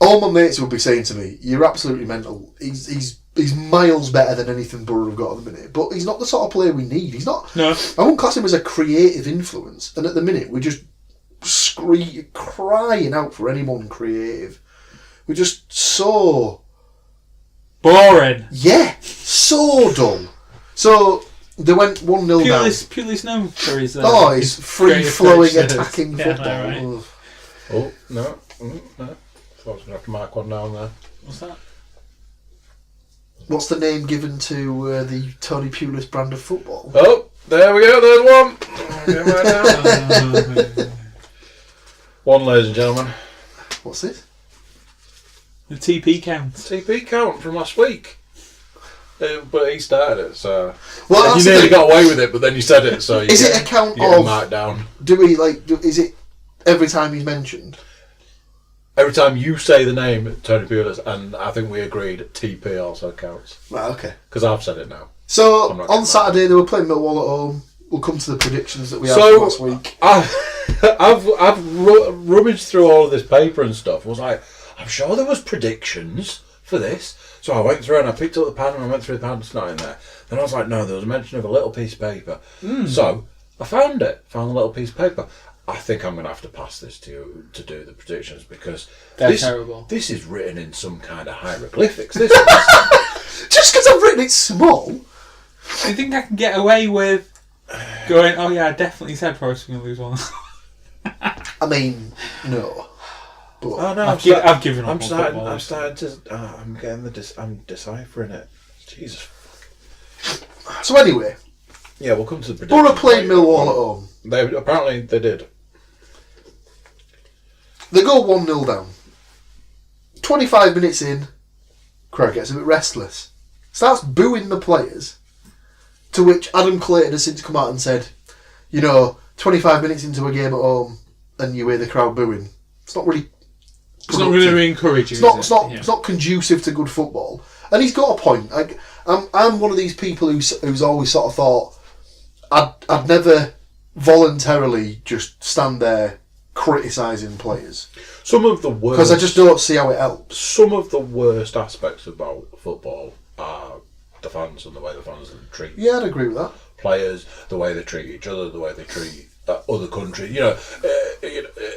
Speaker 2: all my mates would be saying to me, "You're absolutely mental. He's miles better than anything Borough have got at the minute." But he's not the sort of player we need. He's not.
Speaker 3: No.
Speaker 2: I won't class him as a creative influence. And at the minute, we're just crying out for anyone creative. We're just so
Speaker 3: boring.
Speaker 2: Yeah, so dull. So they went 1-0 down.
Speaker 3: Pulis known for his
Speaker 2: his free-flowing attacking football.
Speaker 3: Yeah,
Speaker 4: right. No. I was going to have to mark one down there.
Speaker 3: What's that?
Speaker 2: What's the name given to the Tony Pulis brand of football?
Speaker 4: Oh, there we go. There's one. One, ladies and gentlemen.
Speaker 2: What's this?
Speaker 3: The TP count.
Speaker 4: TP count from last week. But he started it, so...
Speaker 2: Well,
Speaker 4: you nearly got away with it, but then you said it, so...
Speaker 2: Is it a count of...
Speaker 4: marked down.
Speaker 2: Is it every time he's mentioned?
Speaker 4: Every time you say the name Tony Pulis, and I think we agreed TP also counts.
Speaker 2: Right, okay.
Speaker 4: Because I've said it now.
Speaker 2: So, on Saturday they were playing Millwall at home. We'll come to the predictions that we had last week.
Speaker 4: I've rummaged through all of this paper and stuff. I was like, I'm sure there was predictions for this. So I went through and I picked up the pen and I went through the pen, it's not in there. Then I was like, no, there was a mention of a little piece of paper. So I found the little piece of paper. I think I'm going to have to pass this to you to do the predictions because
Speaker 3: they're terrible.
Speaker 4: This is written in some kind of hieroglyphics. This
Speaker 2: just because I've written it small.
Speaker 3: Do you think I can get away with going, oh yeah, I definitely said Forest were going to lose one?
Speaker 2: I mean, no.
Speaker 4: But oh, no,
Speaker 3: I've given up.
Speaker 4: I'm starting to. I'm getting I'm deciphering it. Jesus.
Speaker 2: So anyway.
Speaker 4: Yeah, we'll come to the predictions.
Speaker 2: Borough played Millwall at home.
Speaker 4: Apparently they did.
Speaker 2: They go 1-0 down. 25 minutes in, crowd gets a bit restless. Starts booing the players. To which Adam Clayton has since come out and said, 25 minutes into a game at home and you hear the crowd booing. It's not really.
Speaker 3: It's not really encouraging.
Speaker 2: It's not conducive to good football. And he's got a point. I'm one of these people who's always sort of thought I'd never voluntarily just stand there criticising players.
Speaker 4: Some of the worst,
Speaker 2: because I just don't see how it helps.
Speaker 4: Some of the worst aspects about football are the fans and the way the fans treat.
Speaker 2: Yeah, I'd agree with that.
Speaker 4: Players, the way they treat each other, the way they treat other countries.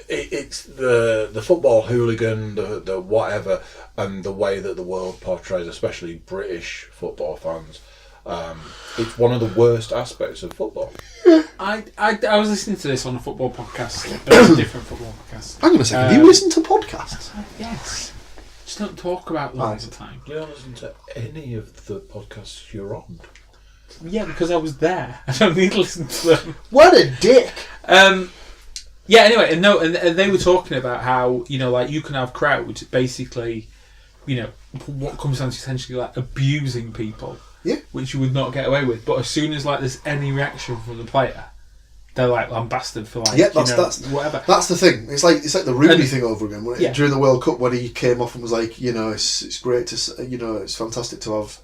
Speaker 4: It's the football hooligan, the whatever, and the way that the world portrays, especially British football fans. It's one of the worst aspects of football.
Speaker 3: I was listening to this on a football podcast, a different football podcast.
Speaker 2: Hang on a second, do you listen to podcasts?
Speaker 3: Yes. Just don't talk about them all the time.
Speaker 4: You don't listen to any of the podcasts you're on.
Speaker 3: Yeah, because I was there. I don't need to listen to them.
Speaker 2: What a dick!
Speaker 3: Yeah. Anyway, and they were talking about how like you can have crowds basically, what comes down to essentially like abusing people.
Speaker 2: Yeah.
Speaker 3: Which you would not get away with, but as soon as like there's any reaction from the player, they're like lambasted for like that's whatever.
Speaker 2: That's the thing. It's like the Rooney thing over again. During the World Cup when he came off and was like, it's great to it's fantastic to have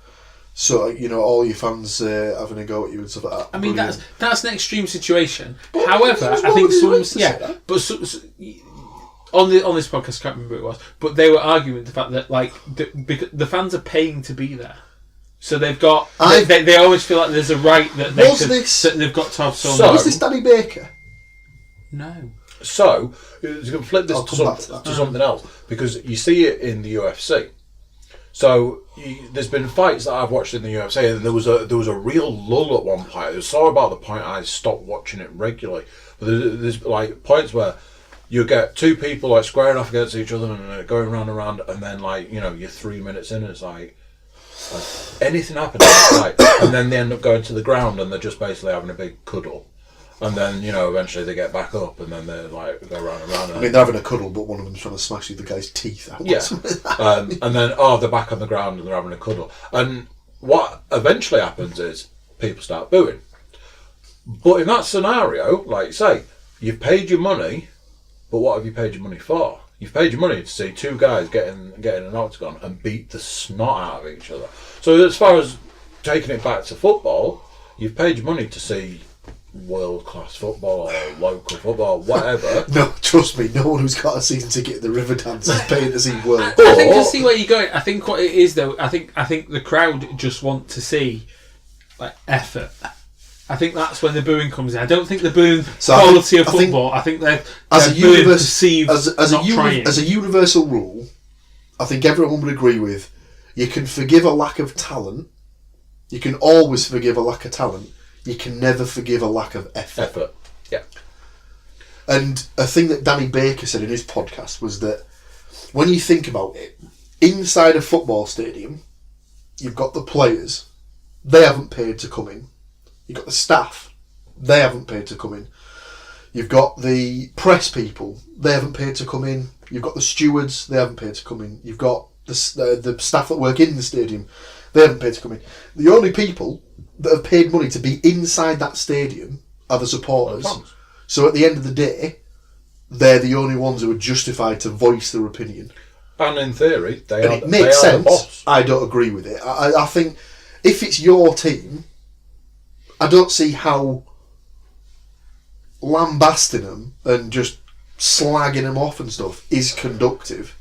Speaker 2: all your fans having a go at you and stuff like that.
Speaker 3: I mean that's an extreme situation.
Speaker 2: But
Speaker 3: however, I think on this podcast, I can't remember who it was, but they were arguing the fact that like because the fans are paying to be there. So they've got. They always feel like there's a right that they've got to have so much.
Speaker 2: Was this Danny Baker?
Speaker 3: No.
Speaker 4: So you can flip this to something else because you see it in the UFC. So there's been fights that I've watched in the UFC, and there was a real lull at one point. It was so about the point I stopped watching it regularly. But there's like points where you get two people like squaring off against each other and going round and round, and then like you're 3 minutes in, and it's like anything happens, and then they end up going to the ground and they're just basically having a big cuddle, and then eventually they get back up and then they like go round and round.
Speaker 2: I mean, they're having a cuddle, but one of them's trying to smash the guy's teeth out.
Speaker 4: Yeah, and then they're back on the ground and they're having a cuddle, and what eventually happens is people start booing. But in that scenario, like say, you've paid your money, but what have you paid your money for? You've paid your money to see two guys get in an octagon and beat the snot out of each other. So as far as taking it back to football, you've paid your money to see world-class football or local football, whatever.
Speaker 2: No, trust me, no one who's got a season ticket at the River Dance is paying to see world.
Speaker 3: I think I see where you're going. I think what it is though, I think the crowd just want to see like effort. I think that's when the booing comes in. I don't think the booing quality of football. I think they're booing perceived
Speaker 2: as a universal rule. I think everyone would agree with. You can forgive a lack of talent. You can always forgive a lack of talent. You can never forgive a lack of effort.
Speaker 4: Yeah.
Speaker 2: And a thing that Danny Baker said in his podcast was that when you think about it, inside a football stadium, you've got the players. They haven't paid to come in. You've got the staff, they haven't paid to come in. You've got the press people, they haven't paid to come in. You've got the stewards, they haven't paid to come in. You've got the staff that work in the stadium, they haven't paid to come in. The only people that have paid money to be inside that stadium are the supporters. So at the end of the day, they're the only ones who are justified to voice their opinion.
Speaker 4: And in theory,
Speaker 2: it makes sense. I don't agree with it. I think if it's your team, I don't see how lambasting them and just slagging them off and stuff is conductive.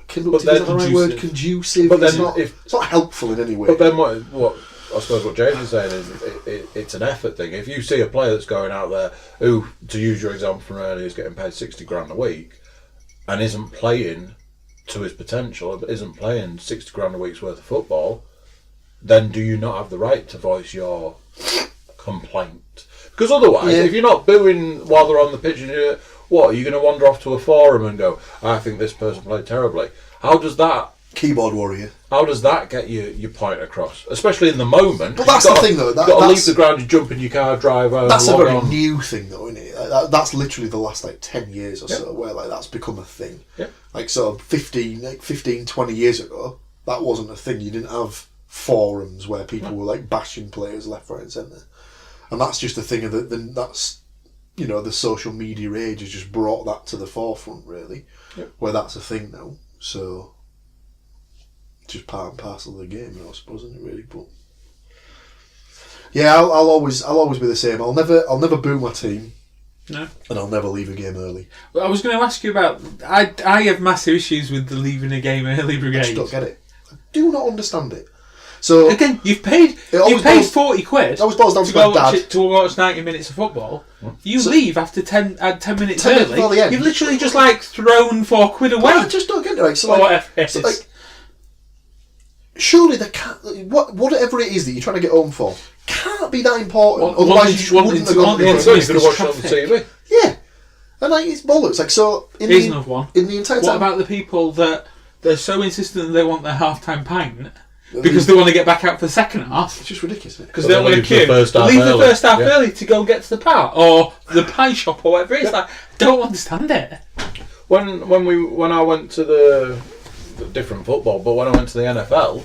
Speaker 2: Conductive is the right word. Conducive. But then it's not helpful in any way.
Speaker 4: But then what I suppose what James is saying is it's an effort thing. If you see a player that's going out there who, to use your example from earlier, is getting paid $60,000 a week and isn't playing to his potential, but isn't playing $60,000 a week's worth of football, then do you not have the right to voice your complaint? Because otherwise, if you're not booing while they're on the pitch, what are you going to wander off to a forum and go, I think this person played terribly? How does that
Speaker 2: keyboard warrior? How
Speaker 4: does that get your point across? Especially in the moment.
Speaker 2: But that's the thing, though.
Speaker 4: You've got to leave the ground, you jump in your car, drive home.
Speaker 2: That's a very new thing, though, isn't it? That's literally the last 10 years or so where that's become a thing.
Speaker 4: Yeah.
Speaker 2: Like 15, 20 years ago, that wasn't a thing. You didn't have forums where people were bashing players left, right, and centre. And that's just a thing of that's the social media age has just brought that to the forefront, really, where that's a thing now. So it's just part and parcel of the game, I suppose, isn't it, really? But yeah, I'll always be the same. I'll never boo my team.
Speaker 3: No.
Speaker 2: And I'll never leave a game early.
Speaker 3: Well, I was going to ask you about. I have massive issues with the leaving a game early brigade.
Speaker 2: I just don't get it. I do not understand it. So
Speaker 3: again, you've paid £40.
Speaker 2: I was boils down to my dad
Speaker 3: to watch 90 minutes of football. You leave after 10 minutes early.
Speaker 2: Before the end.
Speaker 3: You've literally just thrown £4 away.
Speaker 2: I just don't get it. Surely the whatever it is that you're trying to get home for can't be that important. Otherwise, you wouldn't have gone.
Speaker 4: You're going to watch it on the TV.
Speaker 2: Yeah, and it's bollocks.
Speaker 3: Here's another one.
Speaker 2: In the entire time.
Speaker 3: What about the people that they're so insistent that they want their half-time pint, because they want to get back out for the second half.
Speaker 2: It's just ridiculous, isn't it?
Speaker 3: Because they don't want to queue. Leave the first half early to go and get to the park or the pie shop or whatever it is. Like, don't understand it.
Speaker 4: When I went to the different football, but when I went to the NFL,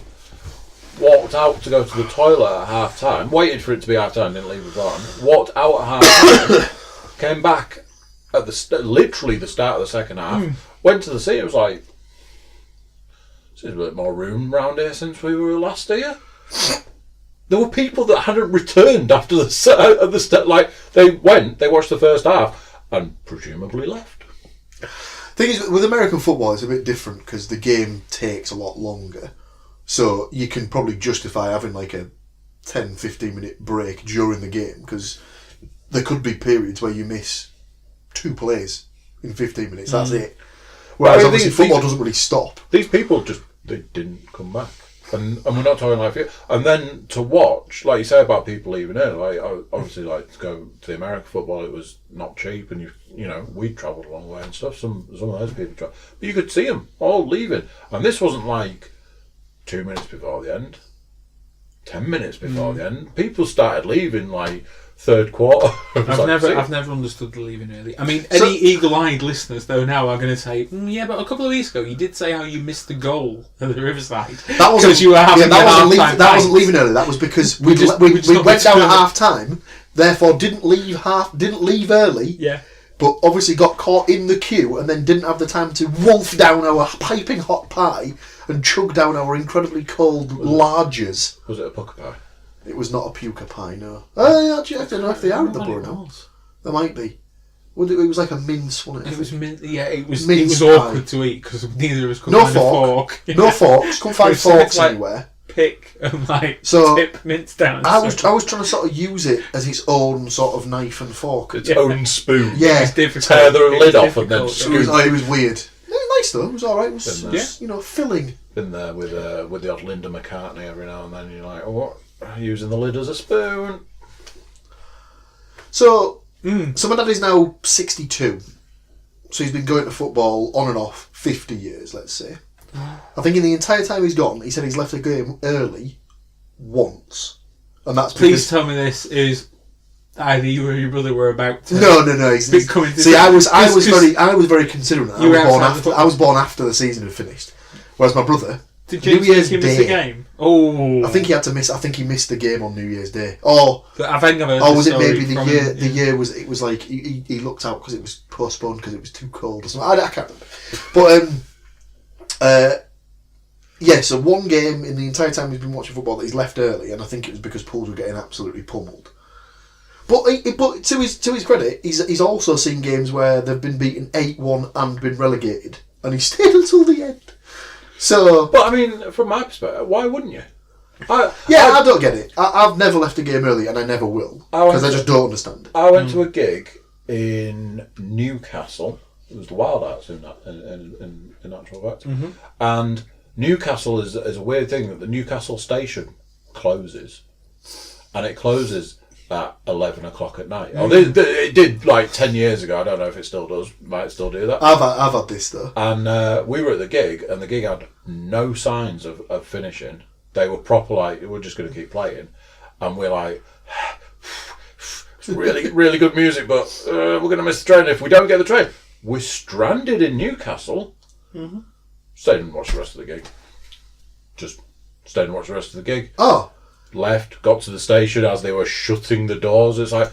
Speaker 4: walked out to go to the toilet at half time, waited for it to be half time, didn't leave the barn, walked out at half time, came back at literally the start of the second half, went to the seat, it was like, there's a bit more room round here since we were last here. There were people that hadn't returned after like they watched the first half and presumably left.
Speaker 2: Thing is, with American football, it's a bit different because the game takes a lot longer. So you can probably justify having like a 10-15 minute break during the game because there could be periods where you miss 2 plays in 15 minutes. That's it. Whereas obviously football doesn't really stop.
Speaker 4: These people they didn't come back. And we're not talking like... And then to watch, like you say about people leaving early, like, obviously like to go to the American football, it was not cheap and you know, we travelled a long way and stuff. Some of those people travelled. But you could see them all leaving. And this wasn't like 2 minutes before the end, 10 minutes before the end. People started leaving like third quarter.
Speaker 3: I've never understood the leaving early. I mean, any eagle-eyed listeners though now are going to say, yeah, but a couple of weeks ago you did say how you missed the goal at the Riverside.
Speaker 2: That wasn't
Speaker 3: you were having
Speaker 2: that wasn't leaving early. That was because we went down at half time, therefore didn't leave early.
Speaker 3: Yeah.
Speaker 2: But obviously got caught in the queue and then didn't have the time to wolf down our piping hot pie and chug down our incredibly cold largers.
Speaker 4: Was it a pucker pie?
Speaker 2: It was not a puka pie, no. Actually, I don't know if they are in the borough now. There might be. Well, it was like a mince, wasn't it?
Speaker 3: It was mint. Yeah, it was
Speaker 2: mince
Speaker 3: awkward
Speaker 2: pie
Speaker 3: to eat because neither of us could find a fork.
Speaker 2: No forks. Couldn't find forks anywhere.
Speaker 3: Pick and tip mince down.
Speaker 2: I was trying to sort of use it as its own sort of knife and fork.
Speaker 4: Its own spoon.
Speaker 2: Yeah.
Speaker 4: Tear the lid off and then scoop.
Speaker 2: It was weird. Nice though. It was alright. It was filling.
Speaker 4: Been there with the odd Linda McCartney every now and then. You're like, oh, what? Using the lid as a spoon.
Speaker 2: So my dad is now 62. So he's been going to football on and off 50 years, let's say. I think in the entire time he's gone, he said he's left the game early once. And that's
Speaker 3: Please tell me this is either you or your brother were about to...
Speaker 2: No. I was very considerate. I was born after the season had finished. Whereas my brother...
Speaker 3: Did James miss the game? Oh,
Speaker 2: I think he had to miss. I think he missed the game on New Year's Day. Or
Speaker 3: was
Speaker 2: it maybe the year was? It was like he looked out because it was postponed because it was too cold or something. I can't remember. But so one game in the entire time he's been watching football that he's left early, and I think it was because Pools were getting absolutely pummeled. But to his credit, he's also seen games where they've been beaten 8-1 and been relegated, and he stayed until the end. So,
Speaker 4: but I mean, from my perspective, why wouldn't you?
Speaker 2: I don't get it. I've never left a game early, and I never will because I just don't understand it.
Speaker 4: I went to a gig in Newcastle. It was the Wild Arts in actual fact, and Newcastle is a weird thing that the Newcastle station closes, and it closes at 11 o'clock at night. It did like 10 years ago. I don't know if it still does. Might still do that.
Speaker 2: I've had this though.
Speaker 4: And we were at the gig, and the gig had no signs of finishing. They were proper like, we're just going to keep playing, and we're like, it's really, really good music, but we're going to miss the train if we don't get the train. We're stranded in Newcastle. Stayed and watched the rest of the gig. Just stayed and watched the rest of the gig.
Speaker 2: Oh.
Speaker 4: Left, got to the station as they were shutting the doors. It's like,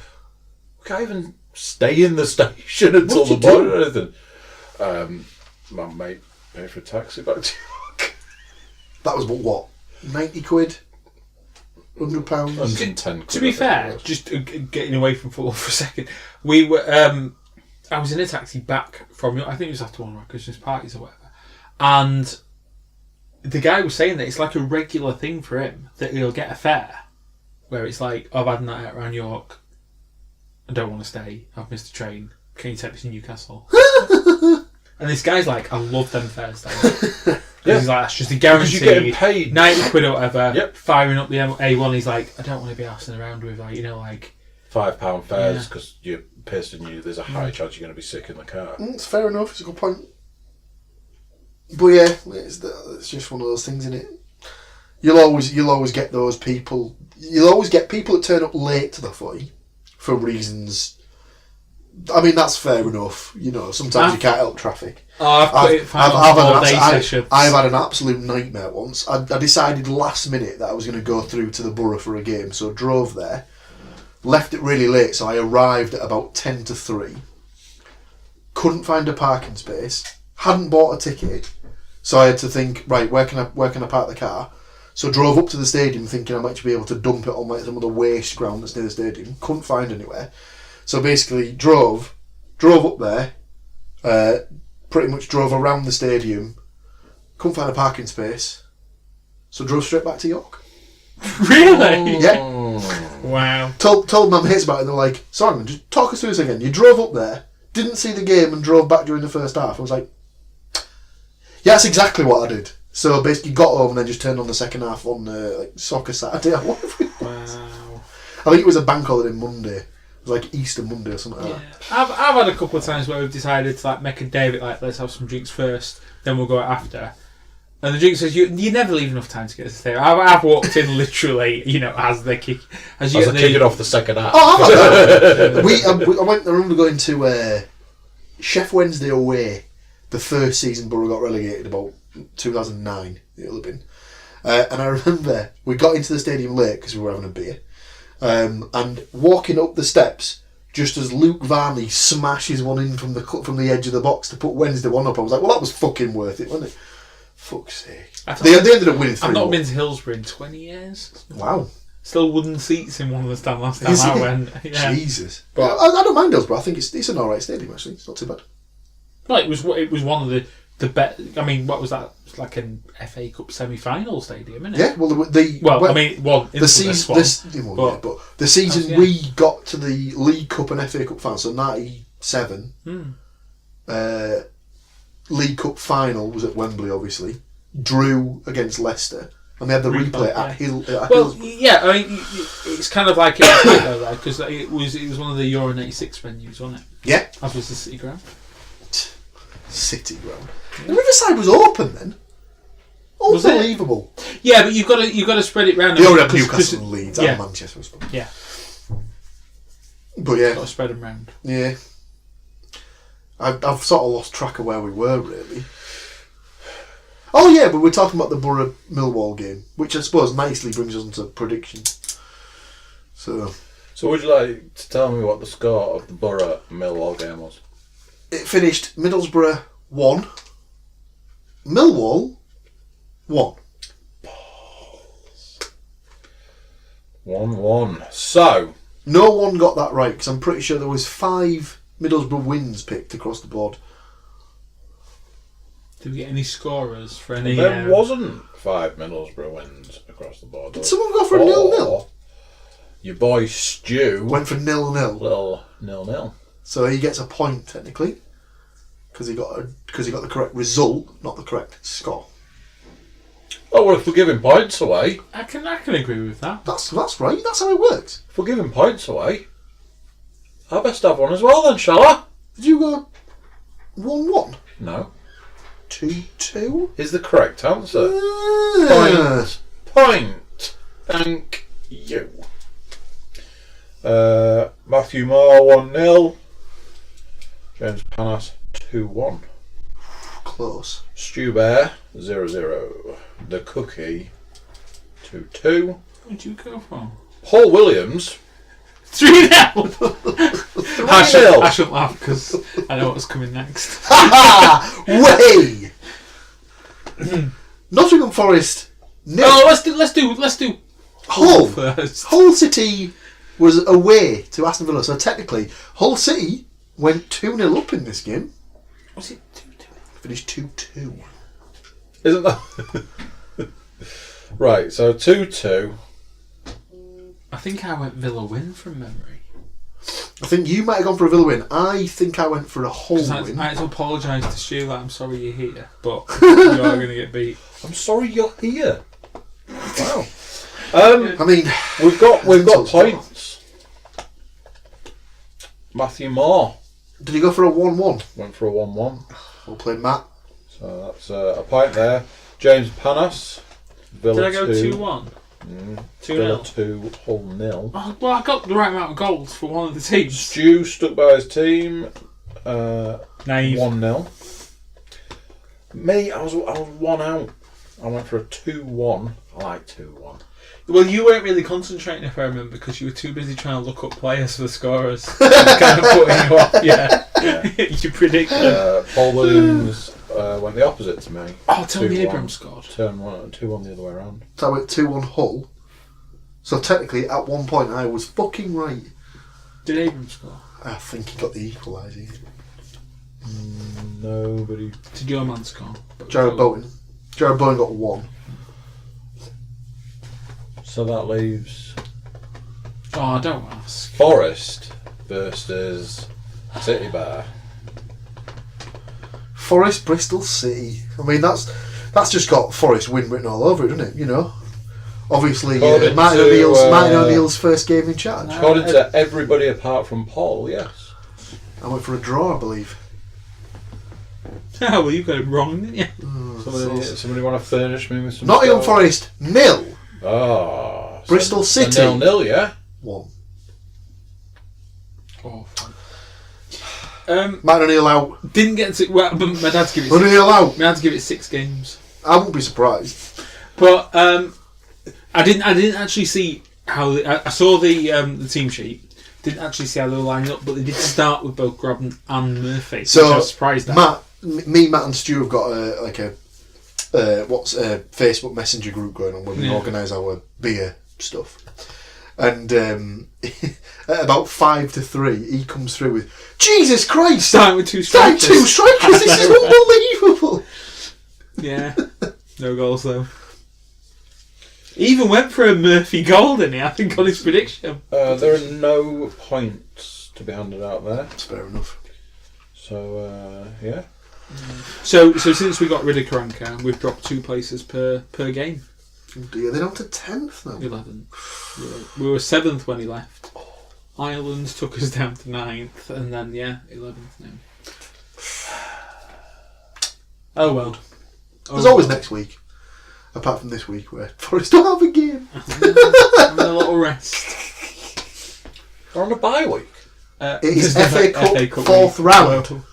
Speaker 4: we can't even stay in the station until the morning or anything. My mate paid for a taxi back to York.
Speaker 2: That was what? 90 quid? £100?
Speaker 4: 110 quid.
Speaker 3: To be fair, just getting away from football for a second, we were. I was in a taxi back from, I think it was after one of our Christmas parties or whatever, and the guy was saying that it's like a regular thing for him that he'll get a fare where it's like, I've had a night out around York, I don't want to stay, I've missed a train, can you take me to Newcastle? And this guy's like, I love them fares though. He's like, that's just a guarantee.
Speaker 4: You're getting paid
Speaker 3: 90 quid or whatever, firing up the A1. He's like, I don't want to be arsing around with like, like
Speaker 4: £5 fares because you're pissed and there's a high chance you're going to be sick in the car.
Speaker 2: It's fair enough, it's a good point. But yeah, it's just one of those things, isn't it? You'll always get those people. You'll always get people that turn up late to the footy for reasons. I mean, that's fair enough. You know, sometimes you can't help traffic.
Speaker 3: I've
Speaker 2: had an absolute nightmare once. I decided last minute that I was going to go through to the borough for a game, so I drove there, left it really late, so I arrived at about 10 to 3. Couldn't find a parking space, hadn't bought a ticket, so I had to think, right, where can I park the car? So I drove up to the stadium thinking I might be able to dump it on like some of the waste ground that's near the stadium. Couldn't find anywhere. So basically drove up there, pretty much drove around the stadium, couldn't find a parking space, so drove straight back to York.
Speaker 3: Really?
Speaker 2: Yeah.
Speaker 3: Wow.
Speaker 2: Told my mates about it, and they're like, Simon, just talk us through this again. You drove up there, didn't see the game, and drove back during the first half. I was like, yeah, that's exactly what I did. So basically got home and then just turned on the second half on like Soccer Saturday or whatever it was.
Speaker 3: Wow.
Speaker 2: I think it was a bank holiday Monday. It was like Easter Monday or something like that.
Speaker 3: I've had a couple of times where we've decided to like make a day of it, like let's have some drinks first, then we'll go out after. And the drink says you never leave enough time to get to the stadium. I've walked in literally, as they're kicking
Speaker 4: off the second half.
Speaker 2: Oh, I remember going to Chef Wednesday away, the first season Borough got relegated, about 2009 it'll have been. And I remember we got into the stadium late because we were having a beer. And walking up the steps, just as Luke Varney smashes one in from the edge of the box to put Wednesday one up, I was like, well, that was fucking worth it, wasn't it? Fuck's sake. They ended up winning 3-1.
Speaker 3: I've not been to Hillsborough in 20 years.
Speaker 2: Wow.
Speaker 3: Still wooden seats in one of the stand last time I went. Yeah.
Speaker 2: Jesus. But I don't mind Hillsborough. I think it's an alright stadium, actually. It's not too bad.
Speaker 3: Well, it was one of the best. I mean, what was that? It's like an FA Cup semi-final stadium, isn't it?
Speaker 2: Yeah, well, the season we got to the League Cup and FA Cup final, so 97, League Cup final was at Wembley, obviously. Drew against Leicester, and they had the replay at Hillsborough.
Speaker 3: Yeah, I mean, it's kind of like it because it was one of the Euro '96 venues, wasn't it?
Speaker 2: Yeah,
Speaker 3: as was the City Ground.
Speaker 2: City Ground. The Riverside was open then. Unbelievable.
Speaker 3: Yeah, but you've got to spread it round.
Speaker 2: They already have Newcastle and Leeds and Manchester, I suppose.
Speaker 3: Yeah.
Speaker 2: But yeah,
Speaker 3: got to spread them round.
Speaker 2: Yeah. I've sort of lost track of where we were really. Oh yeah, but we're talking about the Borough Millwall game, which I suppose nicely brings us into predictions. So
Speaker 4: would you like to tell me what the score of the Borough Millwall game was?
Speaker 2: It finished Middlesbrough 1, Millwall 1.
Speaker 4: 1-1. So
Speaker 2: no one got that right because I'm pretty sure there was 5 Middlesbrough wins picked across the board.
Speaker 3: Did we get any scorers for any?
Speaker 4: There wasn't 5 Middlesbrough wins across the board.
Speaker 2: Did someone go for a 0-0?
Speaker 4: Your boy Stu
Speaker 2: went for 0-0.
Speaker 4: Little 0-0.
Speaker 2: So he gets a point technically because he got the correct result, not the correct score.
Speaker 4: Oh well, if we're giving points away,
Speaker 3: I can agree with that.
Speaker 2: That's right. That's how it works.
Speaker 4: If we're giving points away, I best have one as well then, shall I?
Speaker 2: Did you go 1-1?
Speaker 4: No.
Speaker 2: 2-2
Speaker 4: is the correct answer. Point. Thank you. Matthew Moore 1-0. James Panas 2-1.
Speaker 2: Close.
Speaker 4: Stu Bear 0-0. The Cookie 2-2.
Speaker 3: What'd you go for?
Speaker 4: Paul Williams
Speaker 3: 3-0.
Speaker 4: 3-0.
Speaker 3: I shouldn't laugh because I know what's coming next.
Speaker 2: Way. Nottingham Forest. No.
Speaker 3: Oh, let's do
Speaker 2: Hull
Speaker 3: first.
Speaker 2: Hull City was away to Aston Villa, so technically Hull City went 2-0 up in this game.
Speaker 3: Was it 2-2?
Speaker 2: Finished 2-2.
Speaker 4: Isn't that right? So 2-2.
Speaker 3: I think I went Villa win from memory.
Speaker 2: I think you might have gone for a Villa win. I think I went for a Hull win.
Speaker 3: I had to apologise to Stu that I'm sorry you're here, but you are going to get beat.
Speaker 4: I'm sorry you're here. Wow. I
Speaker 2: mean,
Speaker 4: we've got points. Matthew Moore.
Speaker 2: Did he go for a 1-1?
Speaker 4: Went for a 1-1.
Speaker 2: We'll play Matt.
Speaker 4: So that's a point there. James Panas Villa
Speaker 3: Did I go 2-1? 2-0.
Speaker 4: 2, Hull 0.
Speaker 3: Oh, well, I got the right amount of goals for one of the teams.
Speaker 4: Stu stuck by his team.
Speaker 3: Naive.
Speaker 4: 1-0. Me, I was 1 out. I went for a 2-1. I like 2-1.
Speaker 3: Well, you weren't really concentrating, if I remember, because you were too busy trying to look up players for the scorers. Kind of putting you off, yeah. You predicted.
Speaker 4: Paul Williams went the opposite to me.
Speaker 3: Oh, Tony
Speaker 4: 2-1.
Speaker 3: Abrams scored.
Speaker 4: 2-1 the other way around.
Speaker 2: So I went 2-1 Hull. So technically, at one point, I was fucking right.
Speaker 3: Did Abrams score?
Speaker 2: I think he got the equaliser.
Speaker 4: Nobody.
Speaker 3: Did your man score?
Speaker 2: Jared Bowen. Jared Bowen got 1.
Speaker 4: So that leaves
Speaker 3: Oh, don't ask.
Speaker 4: Forest versus City Bar.
Speaker 2: Forest, Bristol City. I mean, that's just got Forest win written all over it, doesn't it? You know. Obviously,
Speaker 4: According
Speaker 2: Martin
Speaker 4: to,
Speaker 2: O'Neill's first game in charge.
Speaker 4: According to everybody apart from Paul, yes.
Speaker 2: I went for a draw, I believe.
Speaker 3: Oh, well, you got it wrong, didn't you?
Speaker 4: Somebody want to furnish me with some
Speaker 2: Nottingham
Speaker 4: score?
Speaker 2: Forest 0.
Speaker 4: Oh.
Speaker 2: Bristol City
Speaker 4: 0-0, yeah?
Speaker 2: 1.
Speaker 3: Oh, fun.
Speaker 2: Martin O'Neill out.
Speaker 3: Didn't get to. Well, but my dad's give it.
Speaker 2: O'Neill out.
Speaker 3: My dad's give it 6 games.
Speaker 2: I wouldn't be surprised.
Speaker 3: But I didn't actually see how I saw the team sheet. Didn't actually see how they were lining up, but they did start with both Grobban and Murphy.
Speaker 2: So
Speaker 3: which I was surprised at.
Speaker 2: Matt and Stu have got a Facebook Messenger group going on where we organise our beer stuff. And at about 5 to 3, he comes through with, Jesus Christ!
Speaker 3: Starting with 2
Speaker 2: Starting
Speaker 3: strikers.
Speaker 2: 2 strikers! This is unbelievable!
Speaker 3: Yeah, no goals though. He even went for a Murphy goal, didn't he? I think on his prediction.
Speaker 4: There are no points to be handed out there.
Speaker 2: That's fair enough.
Speaker 4: So, yeah.
Speaker 3: So since we got rid of Karanka, we've dropped 2 places per game.
Speaker 2: Oh dear, they're down to 10th now.
Speaker 3: 11th. We were 7th when he left. Ireland took us down to 9th, and then 11th now. Oh well.
Speaker 2: There's always next week. Apart from this week where Forest don't have a game.
Speaker 3: Having a little rest.
Speaker 4: We're on a bye week.
Speaker 2: It is FA Cup 4th round.
Speaker 3: Well,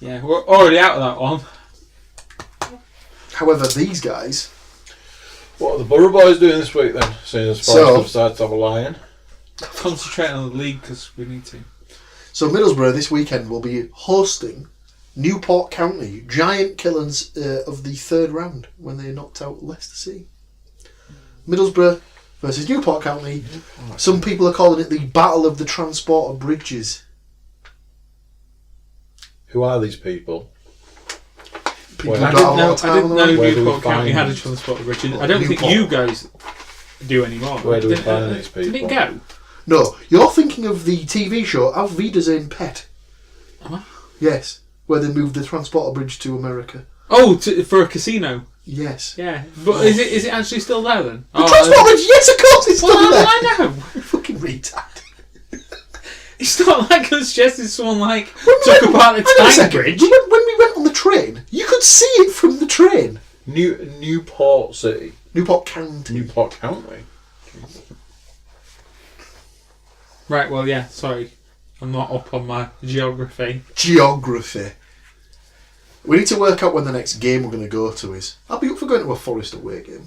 Speaker 3: yeah, we're already out of that one.
Speaker 2: However, these guys...
Speaker 4: What are the Borough Boys doing this week then? Seeing as Forest have decided to have a lie-in.
Speaker 3: Concentrate on the league because we need to.
Speaker 2: So Middlesbrough this weekend will be hosting Newport County, giant killers of the 3rd round when they knocked out Leicester City. Middlesbrough versus Newport County. Some people are calling it the Battle of the Transporter Bridges.
Speaker 4: Who are these people?
Speaker 2: People
Speaker 4: Well,
Speaker 2: who
Speaker 3: I
Speaker 2: don't have a lot of
Speaker 3: didn't
Speaker 2: time on
Speaker 3: know
Speaker 2: their hands.
Speaker 4: Where do we
Speaker 3: Newport County
Speaker 4: find
Speaker 3: had a
Speaker 4: them?
Speaker 3: transport bridge.
Speaker 2: Well,
Speaker 3: I don't think
Speaker 2: Newport.
Speaker 3: you guys do anymore.
Speaker 4: Where do we
Speaker 3: Didn't-
Speaker 4: find these people?
Speaker 3: Did it go?
Speaker 2: No, you're thinking of the TV show Auf Wiedersehen Pet.
Speaker 3: Am I?
Speaker 2: Yes, where they moved the Transporter Bridge to America.
Speaker 3: Oh, for a casino.
Speaker 2: Yes.
Speaker 3: Yeah, but is it actually still there then?
Speaker 2: The Transporter Bridge, yes, of course it's still
Speaker 3: Well,
Speaker 2: there.
Speaker 3: I know.
Speaker 2: Fucking retard.
Speaker 3: It's not like I suggested someone like
Speaker 2: When we
Speaker 3: took
Speaker 2: went-
Speaker 3: apart the
Speaker 2: hang on a
Speaker 3: time
Speaker 2: second.
Speaker 3: bridge.
Speaker 2: When we went on the train, you could see it from the train.
Speaker 4: Newport City.
Speaker 2: Newport County.
Speaker 4: Newport County.
Speaker 3: Right, well, yeah, sorry. I'm not up on my geography.
Speaker 2: Geography. We need to work out when the next game we're going to go to is. I'll be up for going to a Forest away game.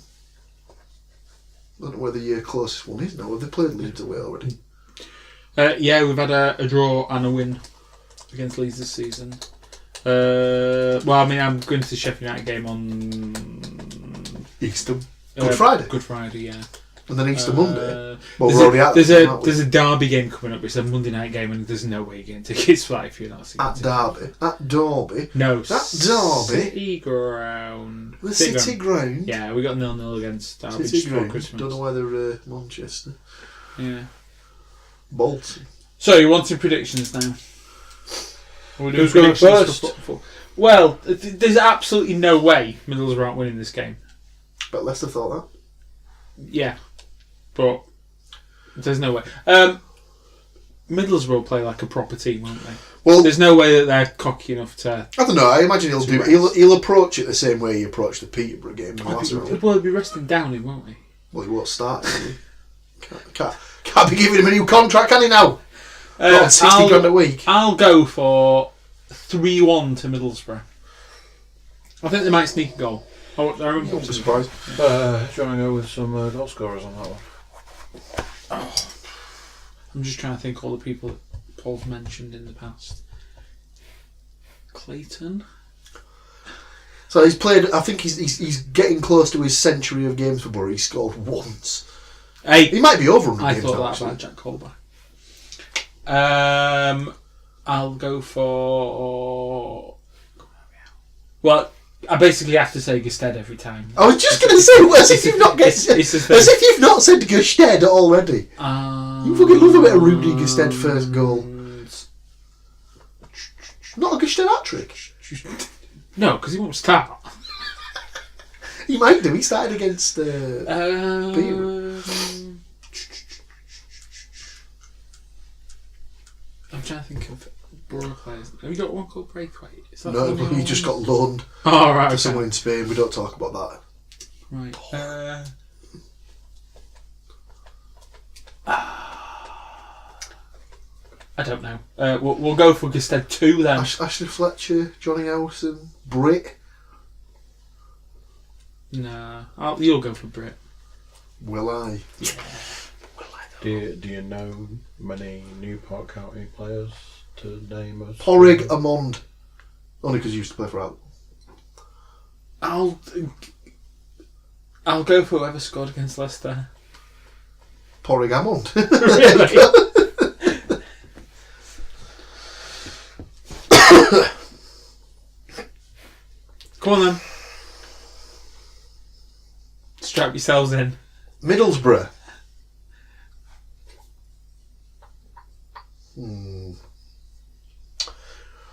Speaker 2: I don't know where the closest one is now. Have they played Leeds away already?
Speaker 3: Yeah, we've had a draw and a win against Leeds this season. Well, I mean, I'm going to the Sheffield United game on
Speaker 2: Easter. Good Friday.
Speaker 3: Good Friday, yeah.
Speaker 2: And then Easter Monday. Well,
Speaker 3: There's
Speaker 2: we're already at
Speaker 3: there's
Speaker 2: that, aren't we?
Speaker 3: a Derby game coming up. It's a Monday night game, and there's no way you're getting tickets for that if you're not seeing
Speaker 2: At
Speaker 3: it.
Speaker 2: Derby. At Derby.
Speaker 3: No,
Speaker 2: That Derby.
Speaker 3: City Ground.
Speaker 2: The City Ground.
Speaker 3: Yeah, we got 0-0 against Derby
Speaker 2: City
Speaker 3: just before
Speaker 2: Ground.
Speaker 3: Christmas.
Speaker 2: Don't know why they're Manchester.
Speaker 3: Yeah.
Speaker 2: Bolton.
Speaker 3: So you want some predictions now? We're doing
Speaker 4: Who's going
Speaker 3: predictions
Speaker 4: first?
Speaker 3: for- Well, there's absolutely no way Middlesbrough aren't winning this game.
Speaker 2: But Leicester thought that.
Speaker 3: Yeah, but there's no way. Middlesbrough play like a proper team, won't they?
Speaker 2: Well,
Speaker 3: there's no way that they're cocky enough to.
Speaker 2: I don't know. I imagine he'll approach it the same way he approached the Peterborough game in the last round.
Speaker 3: Well, he'll be resting down him, won't he?
Speaker 2: Well, he won't start. Can't be giving him a new contract, can he now? Not 60 grand a week.
Speaker 3: I'll go for 3-1 to Middlesbrough. I think they might sneak a goal. I won't
Speaker 2: be surprised.
Speaker 4: Do you want to go with some goal scorers on that one?
Speaker 3: I'm just trying to think all the people that Paul's mentioned in the past. Clayton.
Speaker 2: So he's played. I think he's getting close to his century of games for Borough. He scored once.
Speaker 3: Hey,
Speaker 2: he might be over 100
Speaker 3: I
Speaker 2: games
Speaker 3: thought
Speaker 2: now,
Speaker 3: that
Speaker 2: actually.
Speaker 3: about Jack Colback. I'll go for. Well, I basically have to say Gusted every time.
Speaker 2: I was just going to say, as if you've not said Gusted already. You fucking love a bit of Rudy Gusted first goal. Not a Gusted hat-trick.
Speaker 3: No, because he won't start.
Speaker 2: He might do. He started against Peterborough.
Speaker 3: I'm trying to think of Borough players. Have you got one called Braithwaite? Is that
Speaker 2: No, he just got loaned
Speaker 3: oh, right,
Speaker 2: to
Speaker 3: okay.
Speaker 2: someone in Spain. We don't talk about that.
Speaker 3: Right. I don't know. We'll go for Gusted 2 then.
Speaker 2: Ashley Fletcher, Johnny Howson, Britt.
Speaker 3: Nah, you'll go for Brit.
Speaker 2: Will I?
Speaker 3: Yeah.
Speaker 4: Do you know many Newport County players to name us?
Speaker 2: Porrig Amond. Only because he used to play for Al.
Speaker 3: I'll go for whoever scored against Leicester.
Speaker 2: Porrig Amond.
Speaker 3: Really? Come on then. Strap yourselves in.
Speaker 2: Middlesbrough.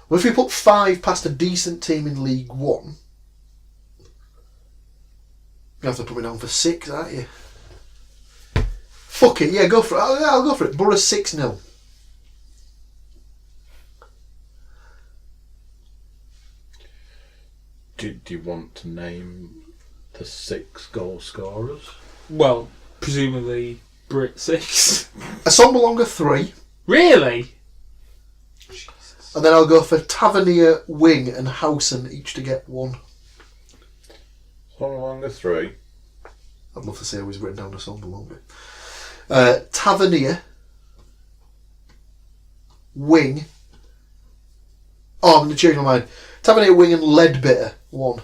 Speaker 2: Well, if you put 5 past a decent team in League One, you have to put me down for 6, aren't you? Fuck it, yeah, go for it. I'll go for it. Borough 6-0.
Speaker 4: Do you want to name the 6 goal scorers?
Speaker 3: Well, presumably Brit 6.
Speaker 2: Assombalonga 3.
Speaker 3: Really? Jesus.
Speaker 2: And then I'll go for Tavernier, Wing and Howson each to get 1.
Speaker 4: Assombalonga 3.
Speaker 2: I'd love to say I was written down Assombalonga. Tavernier, Wing. Oh, I'm going to change my mind. Tavernier, Wing and Leadbitter 1.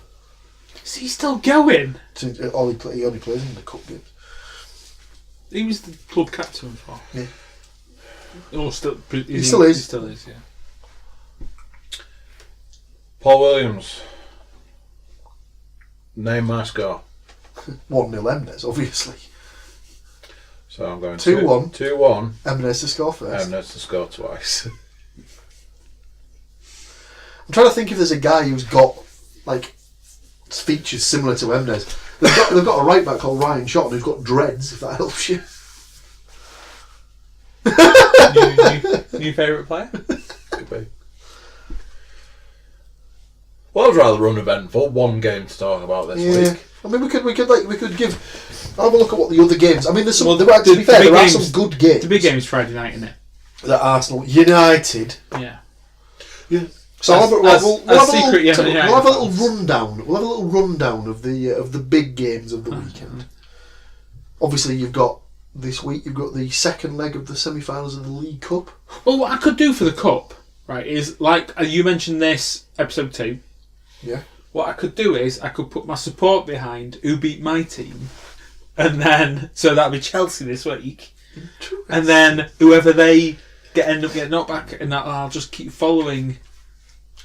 Speaker 3: Is he still going?
Speaker 2: He only plays in the cup games.
Speaker 3: He was the club captain for.
Speaker 2: Yeah.
Speaker 3: He still is.
Speaker 2: He still is.
Speaker 3: He still is, yeah.
Speaker 4: Paul Williams. Name my score.
Speaker 2: 1-0 Emnes, obviously.
Speaker 4: So I'm going
Speaker 2: 2-1.
Speaker 4: 2-1.
Speaker 2: Emnes to score first.
Speaker 4: Emnes to score twice.
Speaker 2: I'm trying to think if there's a guy who's got like features similar to Emnes. They've got a right back called Ryan Shotton who's got dreads, if that helps you.
Speaker 3: New favourite player?
Speaker 4: Could be. Well, I'd rather run eventful. 1 game to talk about this week.
Speaker 2: I mean, we could give. I'll have a look at what the other games. I mean, there's some.
Speaker 3: Well,
Speaker 2: to be fair, there are some good games.
Speaker 3: The big game is Friday night, isn't it?
Speaker 2: That Arsenal United.
Speaker 3: Yeah.
Speaker 2: Yeah. So we'll have a little rundown. We'll have a little rundown of the big games of the weekend. Obviously, you've got this week. You've got the second leg of the semi-finals of the League Cup.
Speaker 3: Well, what I could do for the cup, right, is like you mentioned this episode 2.
Speaker 2: Yeah.
Speaker 3: What I could do is I could put my support behind who beat my team, and then so that'll be Chelsea this week, and then whoever they end up getting knocked back, and I'll just keep following.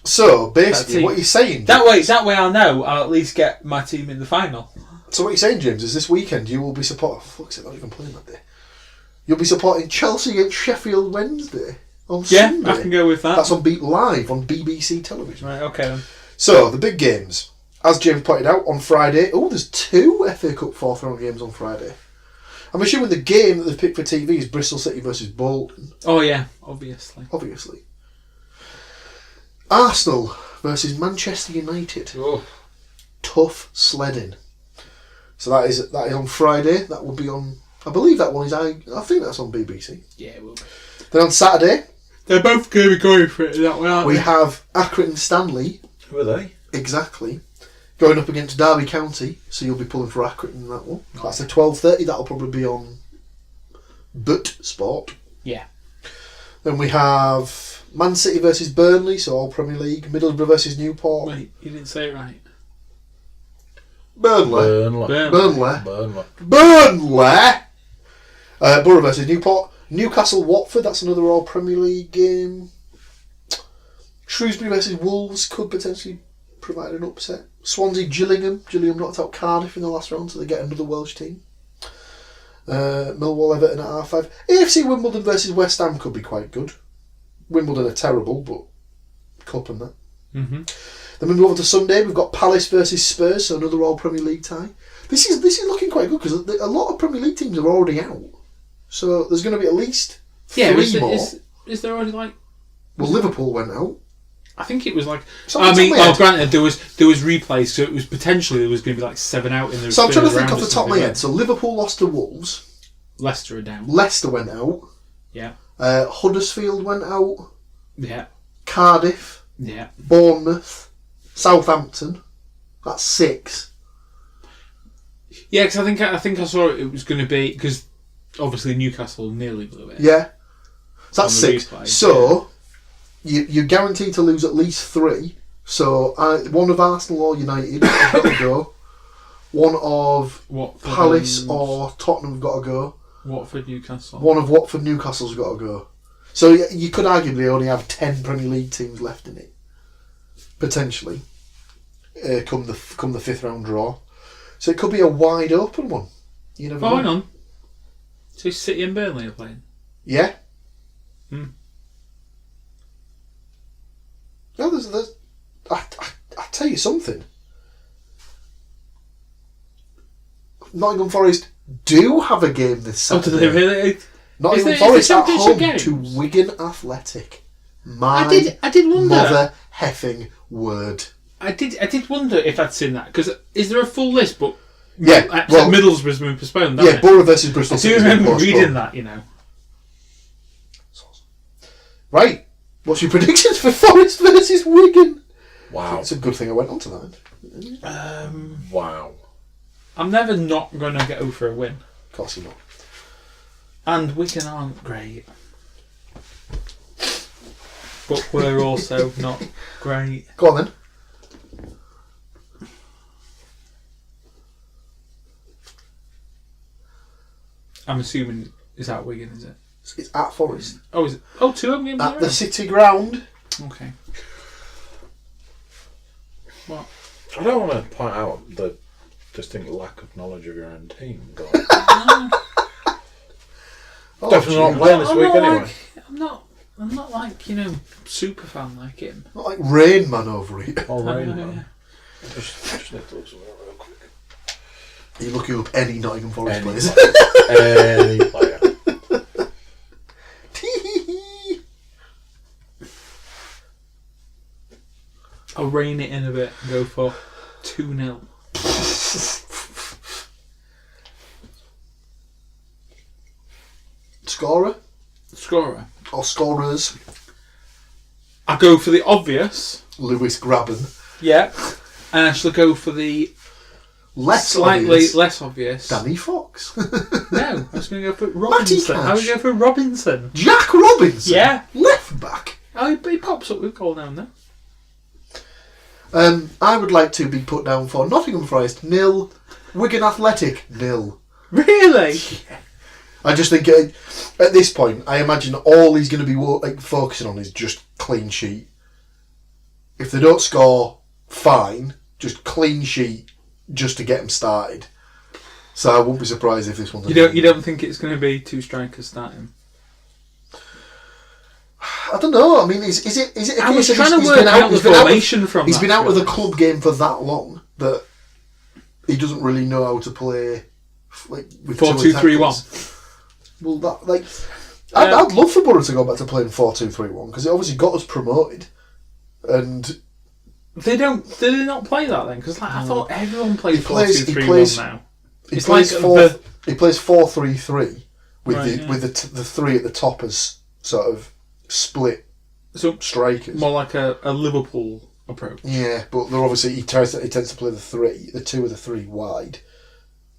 Speaker 2: So basically, what you're saying,
Speaker 3: James, that way I'll know I'll at least get my team in the final.
Speaker 2: So what you're saying, James, is this weekend you will be supporting. Fuck's sake, not even playing that day. You'll be supporting Chelsea against Sheffield Wednesday on Sunday.
Speaker 3: Yeah, I can go with that.
Speaker 2: That's on live on BBC television.
Speaker 3: Right, okay then.
Speaker 2: So the big games, as James pointed out, on Friday. Oh, there's 2 FA Cup 4th round games on Friday. I'm assuming the game that they've picked for TV is Bristol City versus Bolton.
Speaker 3: Oh yeah, obviously.
Speaker 2: Arsenal versus Manchester United.
Speaker 3: Oh.
Speaker 2: Tough sledding. So that is on Friday. That will be on. I believe that one is. I think that's on BBC.
Speaker 3: Yeah, it will be.
Speaker 2: Then on Saturday,
Speaker 3: they're both going to be going for it that way, aren't
Speaker 2: we
Speaker 3: they?
Speaker 2: have Accrington Stanley.
Speaker 4: Who are they?
Speaker 2: Exactly. Going up against Derby County. So you'll be pulling for Accrington in that one. That's at 12:30. That'll probably be on But Sport.
Speaker 3: Yeah.
Speaker 2: Then we have Man City versus Burnley. So all Premier League. Middlesbrough versus Newport.
Speaker 3: Wait, you didn't say it right.
Speaker 2: Burnley.
Speaker 3: Burnley.
Speaker 2: Borough versus Newport. Newcastle Watford, that's another all Premier League game. Shrewsbury versus Wolves could potentially provide an upset. Swansea Gillingham. Gillingham knocked out Cardiff in the last round, so they get another Welsh team. Millwall Everton at half-5. AFC Wimbledon versus West Ham could be quite good. Wimbledon are terrible, but cup and that.
Speaker 3: Mm-hmm.
Speaker 2: Then we move on to Sunday. We've got Palace versus Spurs, so another all Premier League tie. This is looking quite good because a lot of Premier League teams are already out. So there's going to be at least three more.
Speaker 3: Is there already like?
Speaker 2: Well, Liverpool went out.
Speaker 3: I think it was like.
Speaker 2: So
Speaker 3: granted, there was replays, so it was potentially there was going to be like 7 out in the.
Speaker 2: So I'm trying to think off the top of my head. So Liverpool lost to Wolves.
Speaker 3: Leicester are down.
Speaker 2: Leicester went out.
Speaker 3: Yeah.
Speaker 2: Huddersfield went out.
Speaker 3: Yeah.
Speaker 2: Cardiff.
Speaker 3: Yeah.
Speaker 2: Bournemouth. Southampton. That's 6.
Speaker 3: Yeah, because I think I saw it was going to be because obviously Newcastle nearly blew it.
Speaker 2: Yeah. So that's 6.
Speaker 3: Replay,
Speaker 2: so you're guaranteed to lose at least 3. So one of Arsenal or United have got to go. One of
Speaker 3: Watford
Speaker 2: Palace or Tottenham have got to go.
Speaker 3: Watford, Newcastle.
Speaker 2: One of Watford, Newcastle's got to go. So you could arguably only have 10 Premier League teams left in it. Potentially. Come the 5th round draw. So it could be a wide open one. You never know.
Speaker 3: Hang on. So City and Burnley are playing?
Speaker 2: Yeah.
Speaker 3: Hmm.
Speaker 2: No, there's I tell you something. Nottingham Forest do have a game this Saturday.
Speaker 3: Oh, do they really?
Speaker 2: Nottingham Forest at home
Speaker 3: games?
Speaker 2: to Wigan Athletic. My
Speaker 3: I did wonder.
Speaker 2: mother heffing word.
Speaker 3: I did wonder if I'd seen that because is there a full list? But
Speaker 2: Yeah, well,
Speaker 3: Middlesbrough's been postponed.
Speaker 2: Yeah,
Speaker 3: It?
Speaker 2: Borough versus Bristol.
Speaker 3: I do remember reading that. You know.
Speaker 2: Right. What's your predictions for Forest versus Wigan?
Speaker 4: Wow.
Speaker 2: It's a good thing I went on to that.
Speaker 4: Wow.
Speaker 3: I'm never not going to go for a win.
Speaker 2: Of course you're not.
Speaker 3: And Wigan aren't great. But we're also not great.
Speaker 2: Go on then.
Speaker 3: I'm assuming it's at Wigan, is it?
Speaker 2: It's at Forest.
Speaker 3: Oh, is it? Oh, 2 home games.
Speaker 2: At the City Ground.
Speaker 3: Okay. What?
Speaker 4: I don't want to point out the distinct lack of knowledge of your own team. But definitely not playing this week anyway.
Speaker 3: I'm not like, super fan like him.
Speaker 2: Not like Rain Man over it.
Speaker 4: All right,
Speaker 3: Yeah.
Speaker 4: man. Just need to look somewhere real quick.
Speaker 2: Are you looking up any Nottingham Forest players?
Speaker 4: Any player.
Speaker 3: I'll rein it in a bit and go for 2-0.
Speaker 2: Scorer?
Speaker 3: Scorer.
Speaker 2: Or scorers?
Speaker 3: I go for the obvious.
Speaker 2: Lewis Graben.
Speaker 3: Yeah. And I shall go for the slightly
Speaker 2: obvious.
Speaker 3: less obvious.
Speaker 2: Danny Fox.
Speaker 3: No, I was going to go for Robinson. I would go for Robinson.
Speaker 2: Jack Robinson?
Speaker 3: Yeah.
Speaker 2: Left back.
Speaker 3: Oh, he pops up with goal now and then.
Speaker 2: I would like to be put down for Nottingham Forest 0, Wigan Athletic 0.
Speaker 3: Really?
Speaker 2: Yeah. I just think at this point, I imagine all he's going to be focusing on is just clean sheet. If they don't score, fine. Just clean sheet, just to get them started. So I won't be surprised if this one's.
Speaker 3: You don't think it's going to be 2 strikers starting?
Speaker 2: I don't know. I mean, is it a case
Speaker 3: I was
Speaker 2: of
Speaker 3: trying to
Speaker 2: he's
Speaker 3: work
Speaker 2: been
Speaker 3: out the formation from
Speaker 2: He's
Speaker 3: that,
Speaker 2: been out
Speaker 3: really.
Speaker 2: of the club game for that long that he doesn't really know how to play with
Speaker 3: 4-2-3-1.
Speaker 2: Well, I'd love for Borough to go back to playing 4-2-3-1 because it obviously got us promoted. And
Speaker 3: They don't. Did they not play that then? Because I thought everyone plays
Speaker 2: He plays-
Speaker 3: 4-2-3-1 now.
Speaker 2: he
Speaker 3: It's
Speaker 2: plays
Speaker 3: like
Speaker 2: 4-3-3 with
Speaker 3: Right,
Speaker 2: the
Speaker 3: yeah.
Speaker 2: with the three at the top as sort of split
Speaker 3: So
Speaker 2: strikers.
Speaker 3: more like a Liverpool approach.
Speaker 2: Yeah, but they're obviously he tends to play the two of the three wide,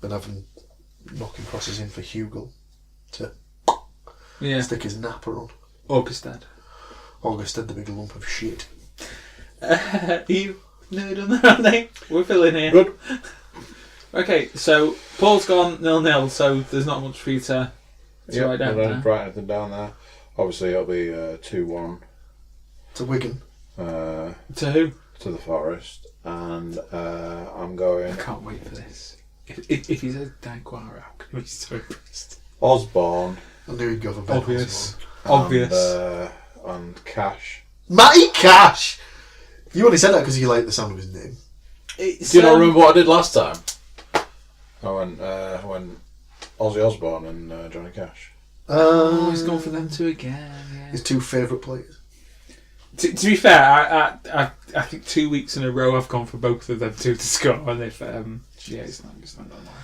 Speaker 2: and having knocking crosses in for Hugel to
Speaker 3: Yeah.
Speaker 2: stick his napper on.
Speaker 3: Augustad.
Speaker 2: August had the big lump of shit.
Speaker 3: You know done that, haven't they? We're filling here.
Speaker 4: Good.
Speaker 3: Okay, so Paul's gone 0-0, so there's not much for you to write down.
Speaker 4: I don't
Speaker 3: There.
Speaker 4: write anything down there. Obviously, it'll be 2-1
Speaker 2: To Wigan.
Speaker 4: to
Speaker 3: To who?
Speaker 4: the Forest, and I'm going
Speaker 3: I can't wait for this. If he says Dan Guara, I'm going to be so impressed.
Speaker 4: Osborne.
Speaker 2: I knew he'd go for Ben
Speaker 3: Obvious.
Speaker 2: Osborne.
Speaker 3: Obvious.
Speaker 4: And Cash.
Speaker 2: Matty Cash! You only said that because you like the sound of his name.
Speaker 3: It's,
Speaker 4: Do you not remember what I did last time? I went Ozzy Osbourne and Johnny Cash.
Speaker 3: Oh, he's gone for them two again. Yeah.
Speaker 2: His two favourite players.
Speaker 3: To be fair, I think 2 weeks in a row I've gone for both of them two to score, and if it's not going well.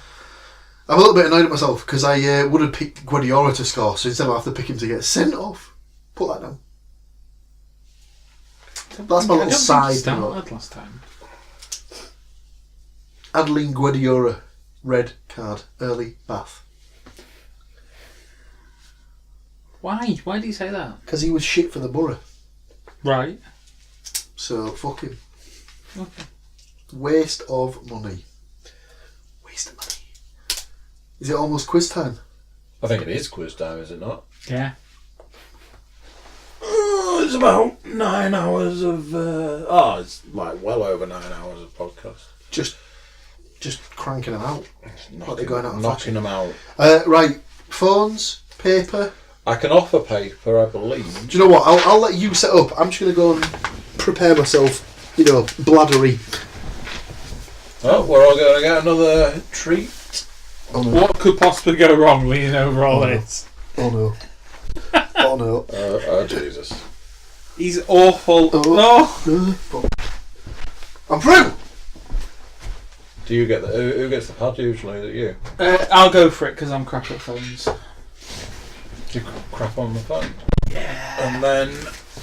Speaker 2: I'm a little bit annoyed at myself because I would have picked Guardiola to score, so instead I have to pick him to get sent off. Put that down. That's my little side note.
Speaker 3: Started last time.
Speaker 2: Adeline Guardiola, red card, early bath.
Speaker 3: Why? Why do you say that?
Speaker 2: Because he was shit for the Borough.
Speaker 3: Right.
Speaker 2: So, fuck him.
Speaker 3: Okay.
Speaker 2: Waste of money. Waste of money. Is it almost quiz time?
Speaker 4: I think it is quiz time, is it not?
Speaker 3: Yeah.
Speaker 4: It's about 9 hours of. It's like well over 9 hours of podcast.
Speaker 2: Just cranking them out. Like they're going out of
Speaker 4: knocking
Speaker 2: fashion.
Speaker 4: them out.
Speaker 2: Right, phones, paper.
Speaker 4: I can offer paper, I believe.
Speaker 2: Do you know what? I'll let you set up. I'm just going to go and prepare myself, bladdery.
Speaker 4: Oh, we're all going to get another treat.
Speaker 2: Oh no.
Speaker 3: What could possibly go wrong leaning over all
Speaker 2: Oh, no.
Speaker 3: this?
Speaker 2: Oh no. Oh no.
Speaker 4: Oh, Jesus.
Speaker 3: He's awful.
Speaker 2: Oh. I'm through!
Speaker 4: Do you get who gets the pad usually? Is it you?
Speaker 3: I'll go for it because I'm crap at phones.
Speaker 4: Do you crap on the phone? Yeah. And then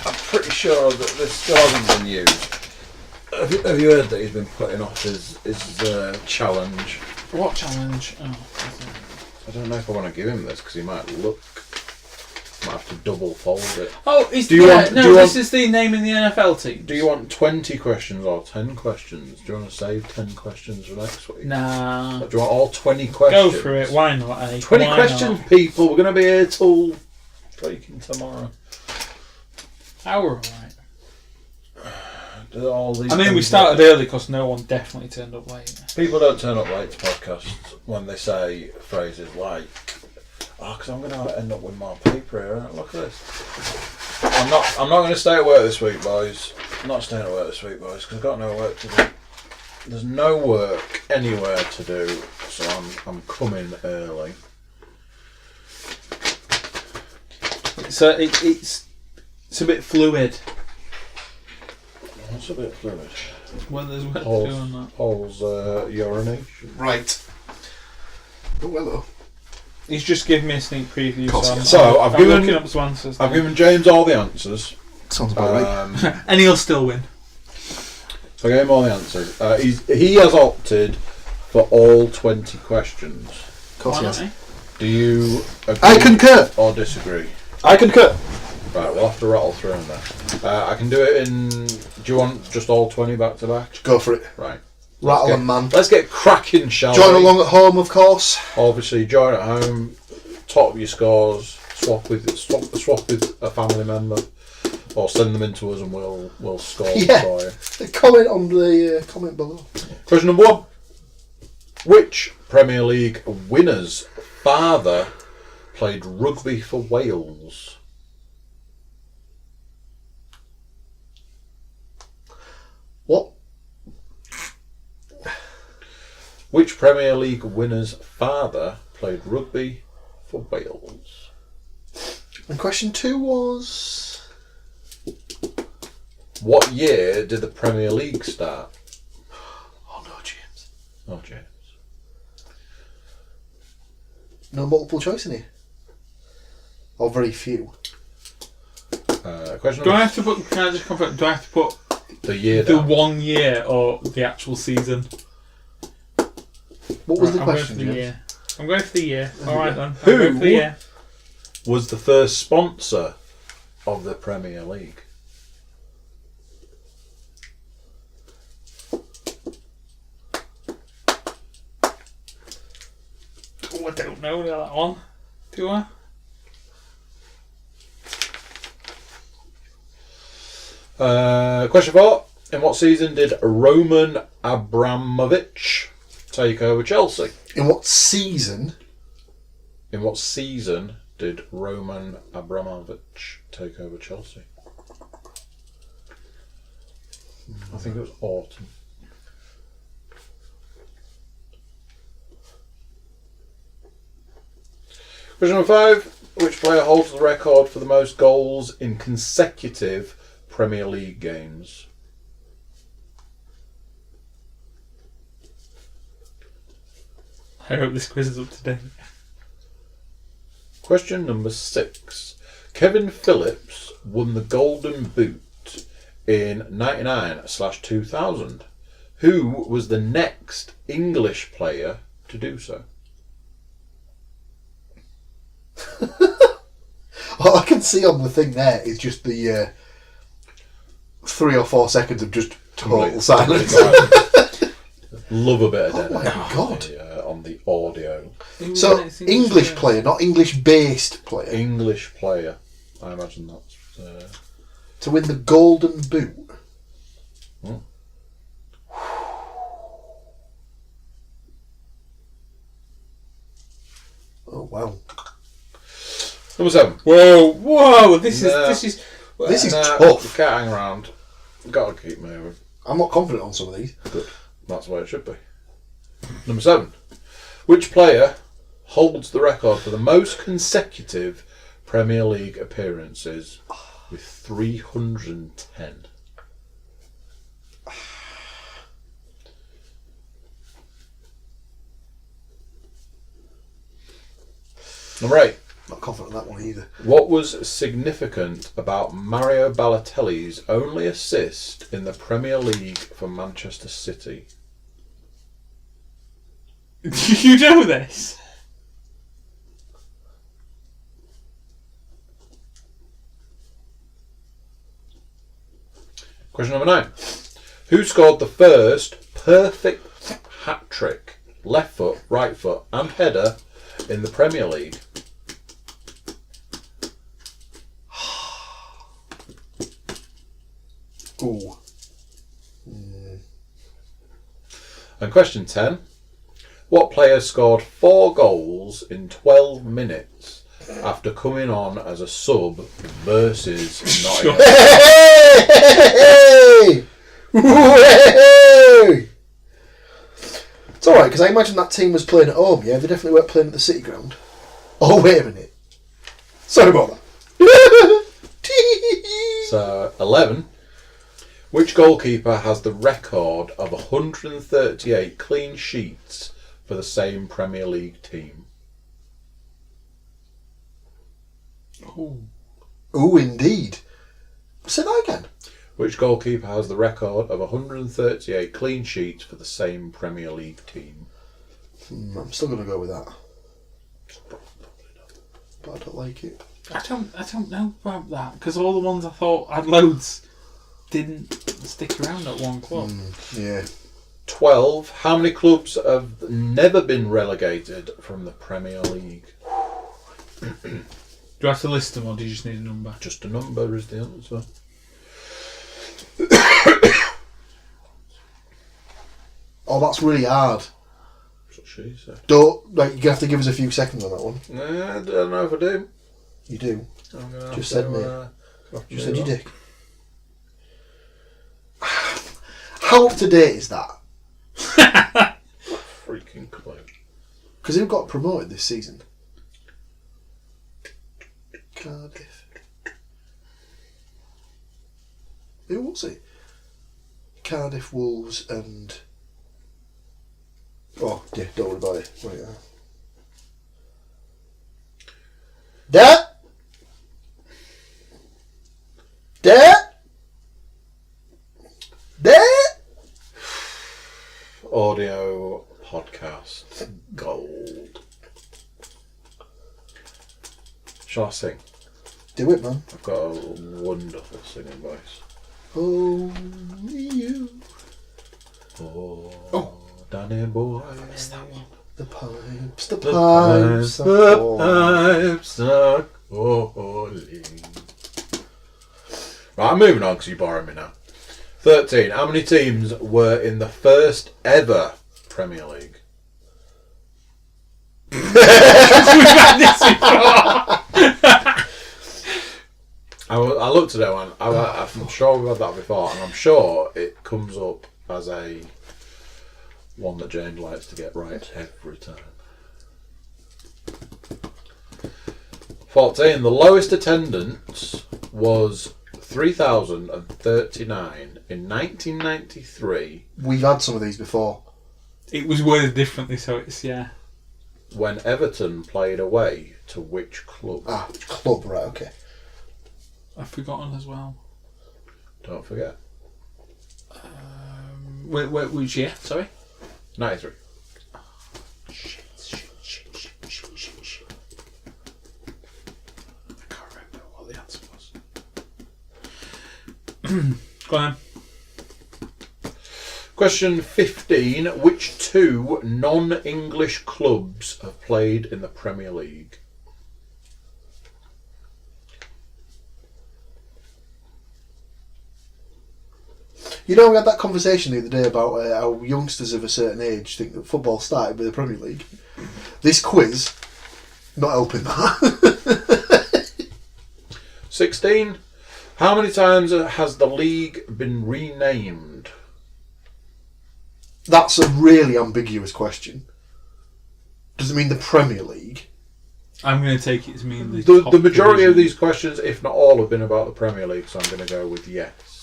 Speaker 4: I'm pretty sure that this still hasn't been used. Have you heard that he's been putting off his challenge?
Speaker 3: What challenge? Oh,
Speaker 4: I don't know if I want to give him this because he might have to double fold it.
Speaker 3: this
Speaker 4: want-
Speaker 3: is the name in the NFL team.
Speaker 4: Do you want 20 questions or 10 questions? Do you want to save 10 questions for next week?
Speaker 3: Nah.
Speaker 4: Do you want all 20 questions?
Speaker 3: Go for it. Why not?
Speaker 4: 20
Speaker 3: Why
Speaker 4: questions,
Speaker 3: not?
Speaker 4: people. We're going to be here till freaking tomorrow.
Speaker 3: We're alright.
Speaker 4: All these
Speaker 3: I mean, we
Speaker 4: things
Speaker 3: started
Speaker 4: that-
Speaker 3: early because no one definitely turned up late.
Speaker 4: People don't turn up late to podcasts when they say phrases like, because I'm going to end up with more paper here. Look at this. I'm not going to stay at work this week, boys. I'm not staying at work this week, boys, because I've got no work to do. There's no work anywhere to do, so I'm coming early.
Speaker 3: It's a bit fluid.
Speaker 4: That's a bit fluid.
Speaker 3: Well, there's work to do on that.
Speaker 4: Paul's urination.
Speaker 2: Right. Oh, hello.
Speaker 3: He's just given me a sneak preview,
Speaker 4: So I've given-
Speaker 3: looking up some answers.
Speaker 4: I've
Speaker 3: now.
Speaker 4: given James all the answers.
Speaker 2: Sounds about right.
Speaker 3: And he'll still win.
Speaker 4: So I gave him all the answers. He has opted for all 20 questions.
Speaker 2: Of course he
Speaker 3: Why
Speaker 2: has.
Speaker 3: not, eh?
Speaker 4: Do you agree
Speaker 2: I concur.
Speaker 4: or disagree?
Speaker 2: I concur.
Speaker 4: Right, we'll have to rattle through them then. I can do it in... Do you want just all 20 back to back?
Speaker 2: Go for it.
Speaker 4: Right.
Speaker 2: Rattle
Speaker 4: Let's
Speaker 2: and man.
Speaker 4: Let's get cracking, shall
Speaker 2: Join
Speaker 4: we?
Speaker 2: along at home, of course.
Speaker 4: Obviously, join at home, top your scores, swap with a family member, or send them in to us and we'll score
Speaker 2: Yeah.
Speaker 4: for you.
Speaker 2: Comment on the comment below.
Speaker 4: Question number 1. Which Premier League winner's father played rugby for Wales?
Speaker 2: What?
Speaker 4: Which Premier League winner's father played rugby for Wales?
Speaker 2: And question 2 was...
Speaker 4: What year did the Premier League start?
Speaker 2: Oh no, James.
Speaker 4: Oh, James.
Speaker 2: No multiple choice in here. Or very few.
Speaker 4: Question
Speaker 3: Do I
Speaker 4: number...
Speaker 3: have to put? Can I just confirm? Do I have to put
Speaker 4: The year
Speaker 3: the
Speaker 4: down.
Speaker 3: 1 year or the actual season?
Speaker 2: What was
Speaker 3: Right,
Speaker 2: the
Speaker 3: I'm
Speaker 2: question,
Speaker 3: going for the
Speaker 2: James?
Speaker 3: year. I'm going for the year. All right then.
Speaker 4: Who?
Speaker 3: I'm going for the year.
Speaker 4: Was the first sponsor of the Premier League?
Speaker 3: Oh, I don't know that one. Do I?
Speaker 4: Question 4. In what season did Roman Abramovich take over Chelsea?
Speaker 2: In what season?
Speaker 4: In what season did Roman Abramovich take over Chelsea? I think it was autumn. Question number 5. Which player holds the record for the most goals in consecutive Premier League games?
Speaker 3: I hope this quiz is up to date.
Speaker 4: Question number 6. Kevin Phillips won the Golden Boot in 99/2000. Who was the next English player to do so?
Speaker 2: All I can see on the thing there is just the 3 or 4 seconds of just total silence.
Speaker 4: Love a bit of dead
Speaker 2: Oh my
Speaker 4: air
Speaker 2: God.
Speaker 4: on the audio.
Speaker 2: So, English player, not English-based player.
Speaker 4: English player. I imagine that's...
Speaker 2: To win the Golden Boot.
Speaker 4: Hmm.
Speaker 2: Oh, wow.
Speaker 4: Number 7.
Speaker 3: Whoa! This is
Speaker 2: This is
Speaker 4: Nah,
Speaker 2: tough.
Speaker 4: You can't hang around. Got to keep moving.
Speaker 2: I'm not confident on some of these.
Speaker 4: Good. That's the way it should be. Number 7. Which player holds the record for the most consecutive Premier League appearances with 310? Number 8.
Speaker 2: Not confident on that one either.
Speaker 4: What was significant about Mario Balotelli's only assist in the Premier League for Manchester City?
Speaker 3: You know this?
Speaker 4: Question number 9. Who scored the first perfect hat-trick, left foot, right foot and header in the Premier League?
Speaker 2: Ooh.
Speaker 4: And question 10. What player scored 4 goals in 12 minutes after coming on as a sub versus Nottingham?
Speaker 2: Hey! Hey! It's alright, because I imagine that team was playing at home, yeah? They definitely weren't playing at the City Ground. Oh, wait a minute. Sorry about that.
Speaker 4: So, 11. Which goalkeeper has the record of 138 clean sheets for the same Premier League team?
Speaker 2: Ooh, indeed. Say that again.
Speaker 4: Which goalkeeper has the record of 138 clean sheets for the same Premier League team?
Speaker 2: I'm still going to go with that. But I don't like it.
Speaker 3: I don't know about that because all the ones I thought had loads didn't stick around at one club.
Speaker 2: Yeah.
Speaker 4: 12. How many clubs have never been relegated from the Premier League?
Speaker 3: Do I have to list them or do you just need a number?
Speaker 4: Just a number is the answer.
Speaker 2: Oh, that's really hard.
Speaker 4: That's what she said.
Speaker 2: Don't, like, you have to give us a few seconds on that one.
Speaker 4: Nah, I don't know if I do.
Speaker 2: You do.
Speaker 4: I'm gonna have
Speaker 2: Just
Speaker 4: to,
Speaker 2: said me.
Speaker 4: Just
Speaker 2: Said you dick. How up to date is that?
Speaker 4: Freaking clue.
Speaker 2: Because who got promoted this season? Cardiff. Who was it? Cardiff, Wolves and... Oh, yeah, don't worry about it. Right now.
Speaker 4: Audio podcast gold. Shall I sing?
Speaker 2: Do it, man.
Speaker 4: I've got a wonderful singing voice.
Speaker 2: Only you.
Speaker 4: Oh, Danny boy.
Speaker 3: I missed that one.
Speaker 2: The pipes are
Speaker 4: calling. Right, I'm moving on because you're boring me now. 13. How many teams were in the first ever Premier League?
Speaker 3: We've had this before.
Speaker 4: I looked at it and I'm sure we've had that before, and I'm sure it comes up as a one that James likes to get right every time. 14. The lowest attendance was 3,039 in 1993
Speaker 2: We've had some of these before.
Speaker 3: It was worded differently, so it's, yeah.
Speaker 4: when Everton played away to which club?
Speaker 2: Ah, club, right, okay.
Speaker 3: I've forgotten as well.
Speaker 4: Don't forget.
Speaker 3: Which year? Sorry?
Speaker 4: 93.
Speaker 3: Shit. I can't remember what the answer was. Go on.
Speaker 4: Question 15. Which two non-English clubs have played in the Premier League?
Speaker 2: You know, we had that conversation the other day about how youngsters of a certain age think that football started with the Premier League. This quiz, not helping that.
Speaker 4: 16. How many times has the league been renamed?
Speaker 2: That's a really ambiguous question. Does it mean the Premier League?
Speaker 3: I'm going to take it to mean
Speaker 4: The majority of these questions, if not all, have been about the Premier League, so I'm going to go with yes.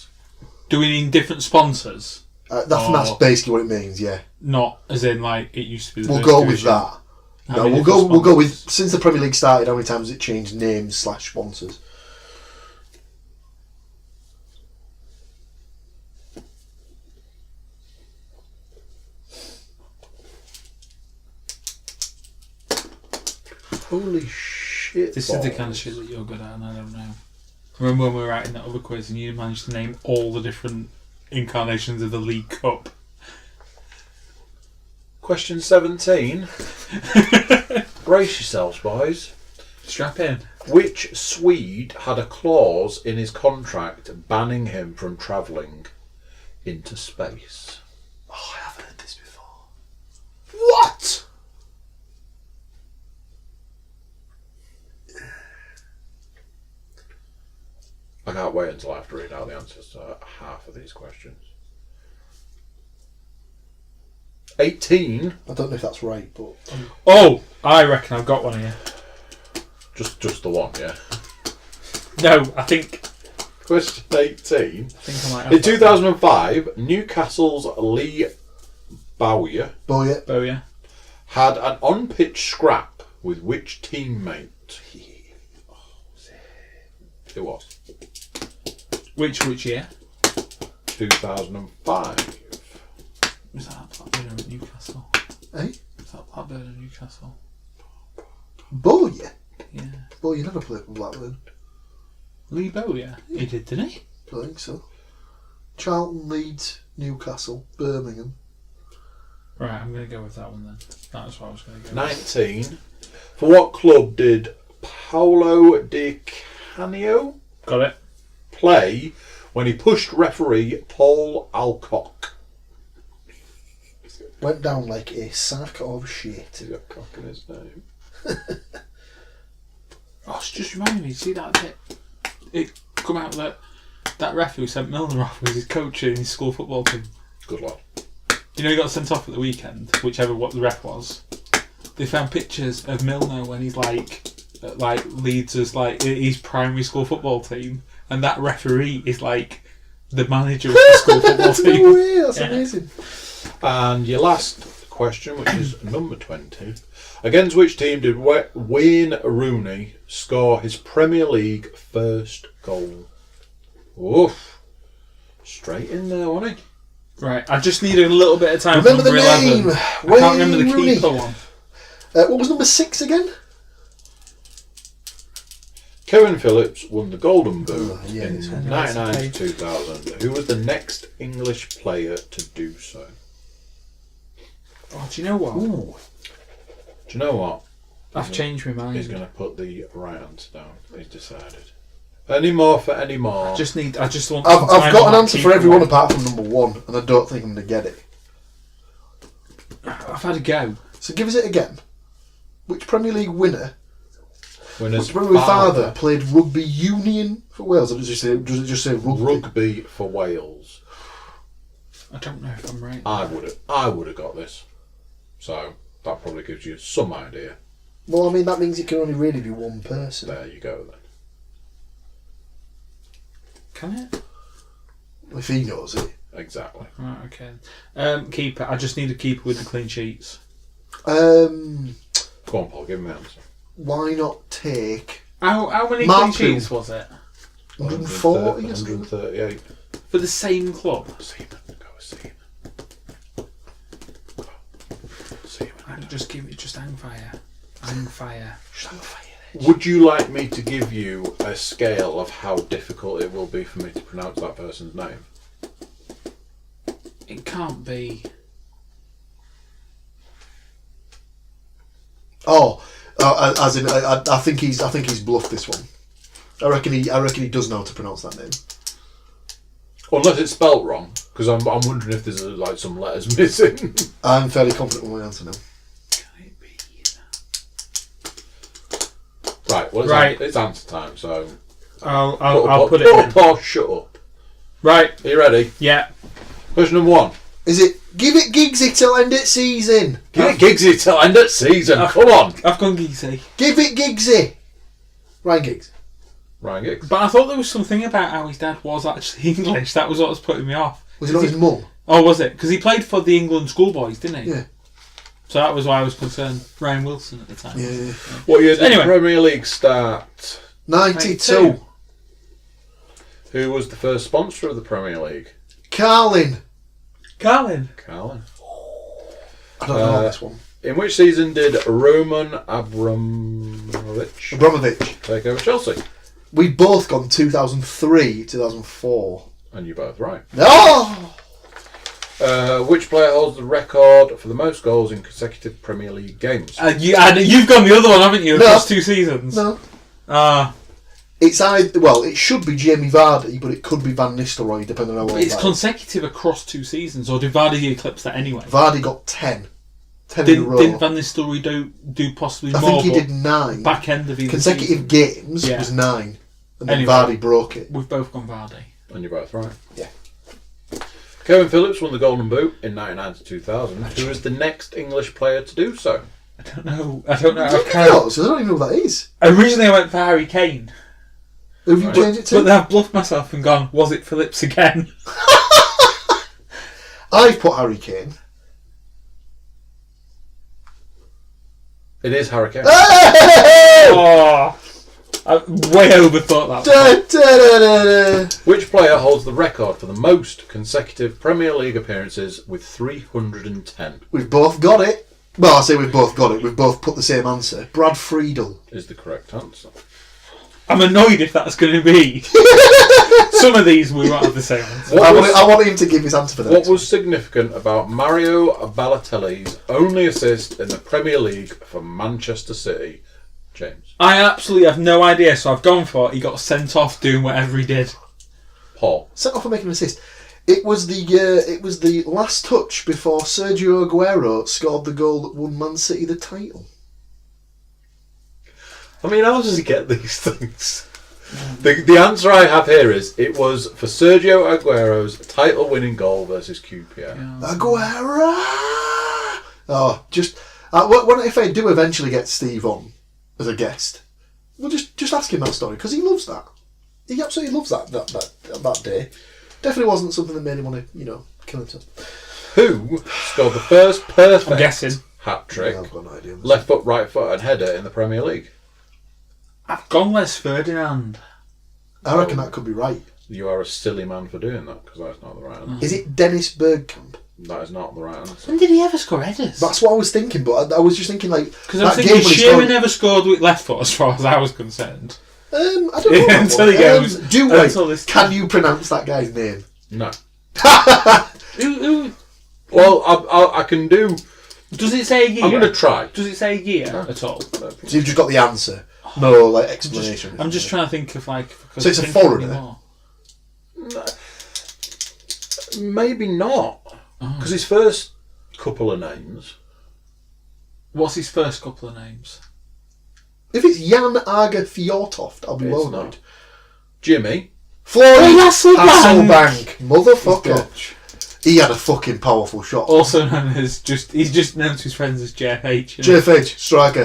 Speaker 3: Do we need different sponsors?
Speaker 2: That's basically what it means, yeah.
Speaker 3: Not as in, like, it used to be the
Speaker 2: We'll
Speaker 3: first
Speaker 2: go with
Speaker 3: division.
Speaker 2: that.
Speaker 3: How
Speaker 2: No,
Speaker 3: many
Speaker 2: we'll
Speaker 3: different
Speaker 2: go with,
Speaker 3: sponsors?
Speaker 2: since the Premier League started, how many times has it changed names / sponsors?
Speaker 4: Holy shit.
Speaker 3: This is the kind of shit that you're good at, and I don't know. Remember when we were writing that other quiz and you managed to name all the different incarnations of the League Cup?
Speaker 4: Question 17. Brace yourselves, boys.
Speaker 3: Strap in.
Speaker 4: Which Swede had a clause in his contract banning him from travelling into space?
Speaker 2: Oh, I have heard this before. What?
Speaker 4: I can't wait until I have to read out the answers to half of these questions. 18.
Speaker 2: I don't know if that's right, but...
Speaker 3: Oh, I reckon I've got one here.
Speaker 4: Just the one, yeah.
Speaker 3: No, I think
Speaker 4: Question 18.
Speaker 3: I might have
Speaker 4: In 2005, Newcastle's Lee Bowyer
Speaker 2: Bowyer.
Speaker 3: Oh yeah.
Speaker 4: had an on-pitch scrap with which teammate? It was.
Speaker 3: Which year?
Speaker 4: 2005.
Speaker 3: Was that Blackburn at Newcastle?
Speaker 2: Eh?
Speaker 3: Was that Blackburn at Newcastle?
Speaker 2: Bowyer?
Speaker 3: Yeah.
Speaker 2: Bowyer never played for Blackburn.
Speaker 3: Lee Bowyer? He did, didn't he?
Speaker 2: I think so. Charlton, Leeds, Newcastle, Birmingham.
Speaker 3: Right, I'm going to go with that one then. That's what I was going to go
Speaker 4: 19. For what club did Paolo Di Canio
Speaker 3: Got it.
Speaker 4: play when he pushed referee Paul Alcock?
Speaker 2: Went down like a sack of shit.
Speaker 4: He's got cock in his name.
Speaker 3: Oh, it's just reminded me, see that bit? It come out that ref who sent Milner off was his coach in his school football team.
Speaker 4: Good lad.
Speaker 3: You know he got sent off at the weekend, whichever what the ref was. They found pictures of Milner when he's like Leeds as like his primary school football team, and that referee is like the manager of the school football team.
Speaker 2: No way, that's amazing.
Speaker 4: And your last question, which is number 20. Against which team did Wayne Rooney score his Premier League first goal? Oof. Straight in there, wasn't he?
Speaker 3: Right, I just need a little bit of time.
Speaker 2: Remember the
Speaker 3: for
Speaker 2: name?
Speaker 3: 11. I can't remember the
Speaker 2: Rooney.
Speaker 3: keeper one.
Speaker 2: What was number 6 again?
Speaker 4: Kevin Phillips won the Golden Boot
Speaker 2: yeah,
Speaker 4: in
Speaker 2: this one.
Speaker 4: 1999 to 2000. Who was the next English player to do so?
Speaker 3: Oh, do you know what?
Speaker 2: Ooh.
Speaker 4: Do you know what?
Speaker 3: I've changed my mind.
Speaker 4: He's going to put the right answer down. He's decided. Any more for any more?
Speaker 3: I just want.
Speaker 2: I've
Speaker 3: some time
Speaker 2: got
Speaker 3: on
Speaker 2: an
Speaker 3: that
Speaker 2: answer for
Speaker 3: keeper
Speaker 2: everyone
Speaker 3: one.
Speaker 2: apart from number 1, and I don't think I'm going to get it.
Speaker 3: I've had a go.
Speaker 2: So give us it again. Which Premier League winner?
Speaker 4: Winners
Speaker 2: Which Premier League father played rugby union for Wales? Or does it just say rugby?
Speaker 4: Rugby for Wales.
Speaker 3: I don't know if I'm right.
Speaker 4: I would have got this. So that probably gives you some idea.
Speaker 2: Well, I mean, that means it can only really be one person.
Speaker 4: There you go then.
Speaker 3: Can it?
Speaker 2: If he knows it.
Speaker 4: Exactly.
Speaker 3: Right, okay. Keeper. I just need a keeper with the clean sheets.
Speaker 4: Go on, Paul, give me the answer.
Speaker 2: Why not take
Speaker 3: How many
Speaker 2: Mark
Speaker 3: clean sheets was it?
Speaker 2: 140 or something?
Speaker 4: 138.
Speaker 3: For the same club?
Speaker 4: Seaman. Go with Seaman. Go on. Seaman.
Speaker 3: Just hang fire. Hang fire. Just hang fire.
Speaker 4: Would you like me to give you a scale of how difficult it will be for me to pronounce that person's name?
Speaker 3: It can't be.
Speaker 2: As in, I think he's bluffed this one. I reckon he does know how to pronounce that name.
Speaker 4: Unless it's spelt wrong, because I'm wondering if there's like some letters missing.
Speaker 2: I'm fairly confident with my answer now.
Speaker 3: Can it be?
Speaker 4: Right. Well, it's answer time. So
Speaker 3: I'll put it in.
Speaker 4: Paul, shut up.
Speaker 3: Right.
Speaker 4: Are you ready?
Speaker 3: Yeah.
Speaker 4: Question number 1.
Speaker 2: Is it give it Giggsy till end of season?
Speaker 4: Give it Giggsy till end of season. Come on.
Speaker 3: I've gone geeky.
Speaker 2: Give it Giggsy. Ryan Giggs.
Speaker 4: Ryan Giggs.
Speaker 3: But I thought there was something about how his dad was actually English. That was what was putting me off.
Speaker 2: Was it not his mum?
Speaker 3: Oh, was it? Because he played for the England schoolboys, didn't he?
Speaker 2: Yeah.
Speaker 3: So that was why I was concerned. Ryan Wilson at the time.
Speaker 2: Yeah.
Speaker 4: What year did
Speaker 3: Anyway.
Speaker 4: the Premier League start?
Speaker 2: 92.
Speaker 4: Who was the first sponsor of the Premier League?
Speaker 2: Carlin.
Speaker 3: Carlin.
Speaker 4: Carlin.
Speaker 2: I don't know this one.
Speaker 4: In which season did Roman Abramovich
Speaker 2: Abramovich.
Speaker 4: take over Chelsea?
Speaker 2: We've both gone 2003, 2004.
Speaker 4: And you're both right.
Speaker 2: Oh!
Speaker 4: Which player holds the record for the most goals in consecutive Premier League games?
Speaker 3: You've gone the other one, haven't you?
Speaker 2: No.
Speaker 3: Across 2 seasons.
Speaker 2: No.
Speaker 3: It's
Speaker 2: it should be Jamie Vardy, but it could be Van Nistelrooy, depending on how old that is.
Speaker 3: consecutive across 2 seasons, or did Vardy eclipse that anyway?
Speaker 2: Vardy got 10. 10 in a row.
Speaker 3: Didn't Van Nistelrooy do possibly
Speaker 2: I
Speaker 3: more?
Speaker 2: think he did 9.
Speaker 3: Back end of either
Speaker 2: Consecutive
Speaker 3: season.
Speaker 2: games
Speaker 3: Yeah.
Speaker 2: was 9. And then
Speaker 3: Anyway.
Speaker 2: Vardy broke it.
Speaker 3: We've both gone Vardy.
Speaker 4: And you're both right.
Speaker 2: Yeah.
Speaker 4: Kevin Phillips won the Golden Boot in 1999 to 2000. Who was the next English player to do so?
Speaker 3: I don't know.
Speaker 2: I don't even know what that is.
Speaker 3: Originally I went for Harry Kane.
Speaker 2: Who have you changed it to?
Speaker 3: But then I've bluffed myself and gone, was it Phillips again?
Speaker 2: I've put Harry Kane.
Speaker 4: It is Harry Kane.
Speaker 3: Oh, I way overthought that.
Speaker 2: Da, da, da, da.
Speaker 4: Which player holds the record for the most consecutive Premier League appearances with 310?
Speaker 2: We've both got it. Well, I say we've both got it. We've both put the same answer. Brad Friedel.
Speaker 4: Is the correct answer.
Speaker 3: I'm annoyed if that's going to be. Some of these we won't have the same answer.
Speaker 2: I want him to give his answer for that.
Speaker 4: What was significant about Mario Balotelli's only assist in the Premier League for Manchester City? James.
Speaker 3: I absolutely have no idea, so I've gone for it. He got sent off doing whatever he did.
Speaker 4: Paul.
Speaker 2: Sent off for making an assist. It was the last touch before Sergio Aguero scored the goal that won Man City the title.
Speaker 4: I mean, how does he get these things? The answer I have here is it was for Sergio Aguero's title-winning goal versus QPR.
Speaker 3: Yeah.
Speaker 2: Aguero! Oh, just what if I do eventually get Steve on as a guest? Well, just ask him that story because he loves that. He absolutely loves that day. definitely wasn't something that made him want to, kill himself.
Speaker 4: Who scored the first perfect
Speaker 3: I'm guessing.
Speaker 4: hat trick,
Speaker 2: I've got no idea.
Speaker 4: left foot, right foot, and header in the Premier League?
Speaker 3: I've gone Les Ferdinand.
Speaker 2: I reckon that could be right.
Speaker 4: You are a silly man for doing that, because that's not the right answer.
Speaker 2: Is it Dennis Bergkamp?
Speaker 4: That is not the right answer.
Speaker 3: When did he ever score headers?
Speaker 2: That's what I was thinking, but I was just thinking
Speaker 3: because I was thinking Shearer never scored with left foot, as far as I was concerned.
Speaker 2: I don't know.
Speaker 3: Until he goes.
Speaker 2: Can you pronounce that guy's name?
Speaker 4: No.
Speaker 3: Who?
Speaker 4: Well, I can do.
Speaker 3: Does it say a year?
Speaker 4: I'm going to try.
Speaker 3: Does it say a year at all?
Speaker 2: So you've just got the answer. No, explanation.
Speaker 3: I'm just trying to think of
Speaker 2: So it's a foreigner?
Speaker 4: Maybe not. Because his first couple of names.
Speaker 3: What's his first couple of names?
Speaker 2: If it's Jan Ager Fjortoft, I'll be well annoyed.
Speaker 4: Jimmy.
Speaker 2: Floyd
Speaker 3: Hasselbank.
Speaker 2: Motherfucker. He had a fucking powerful shot.
Speaker 3: Also known as he's just known to his friends as JFH.
Speaker 2: JFH, striker.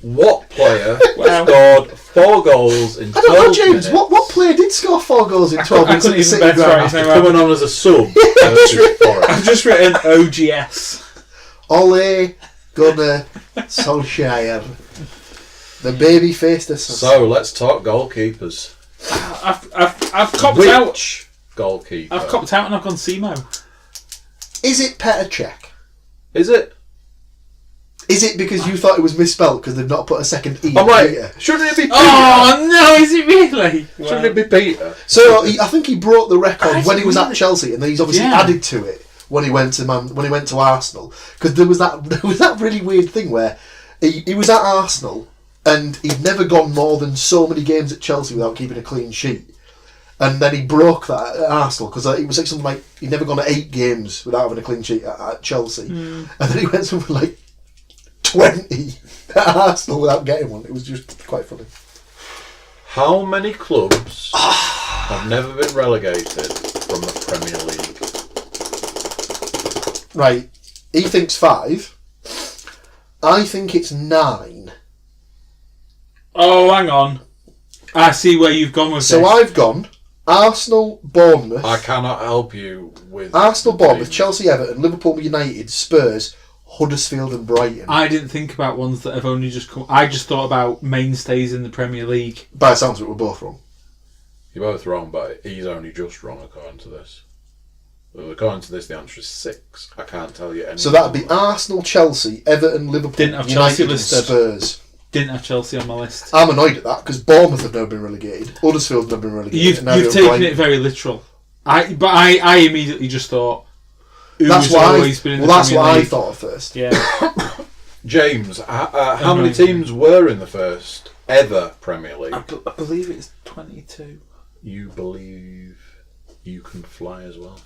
Speaker 4: What player scored 4 goals in 12
Speaker 2: I don't know, James.
Speaker 4: minutes?
Speaker 2: What player did score 4 goals in 12 minutes?
Speaker 3: I couldn't even bet
Speaker 4: After coming on as a sub.
Speaker 3: I've just written OGS.
Speaker 2: Ole Gunnar Solskjaer. The baby faced us.
Speaker 4: So let's talk goalkeepers.
Speaker 3: I've copped out.
Speaker 4: Which goalkeeper?
Speaker 3: I've copped out and I've gone Simo.
Speaker 2: Is it Petr Cech?
Speaker 4: Is it?
Speaker 2: Is it because you thought it was misspelled because they've not put a second E?
Speaker 4: I'm like, shouldn't it be Peter?
Speaker 3: Oh no, is it really?
Speaker 4: Shouldn't it be Peter?
Speaker 2: So I think he broke the record when he was at Chelsea, and then he's obviously added to it when he went to Arsenal, because there was that really weird thing where he was at Arsenal and he'd never gone more than so many games at Chelsea without keeping a clean sheet. And then he broke that at Arsenal because it was something like he'd never gone 8 games without having a clean sheet at Chelsea. And then he went something like 20 at Arsenal without getting one. It was just quite funny.
Speaker 4: How many clubs have never been relegated from the Premier League?
Speaker 2: Right, he thinks 5. I think it's 9.
Speaker 3: Oh, hang on. I see where you've gone with this.
Speaker 2: So I've gone Arsenal, Bournemouth.
Speaker 4: I cannot help you with
Speaker 2: Arsenal, Bournemouth, Chelsea, Everton, Liverpool, United, Spurs, Huddersfield and Brighton.
Speaker 3: I didn't think about ones that have only just come. I just thought about mainstays in the Premier League.
Speaker 2: By the sounds of it, we're both wrong.
Speaker 4: You're both wrong, but he's only just wrong according to this. Well, according to this, the answer is 6. I can't tell you anything.
Speaker 2: So that'd be Arsenal, Chelsea, Everton, Liverpool,
Speaker 3: Didn't have
Speaker 2: United
Speaker 3: Chelsea
Speaker 2: and
Speaker 3: listed.
Speaker 2: Spurs.
Speaker 3: Didn't have Chelsea on my list.
Speaker 2: I'm annoyed at that because Bournemouth have never been relegated. Huddersfield have never been relegated.
Speaker 3: You've taken it very literal. I immediately just thought.
Speaker 2: That's what I thought at first.
Speaker 3: Yeah.
Speaker 4: James, how many teams were in the first ever Premier League?
Speaker 3: I believe it's 22.
Speaker 4: You believe you can fly as well?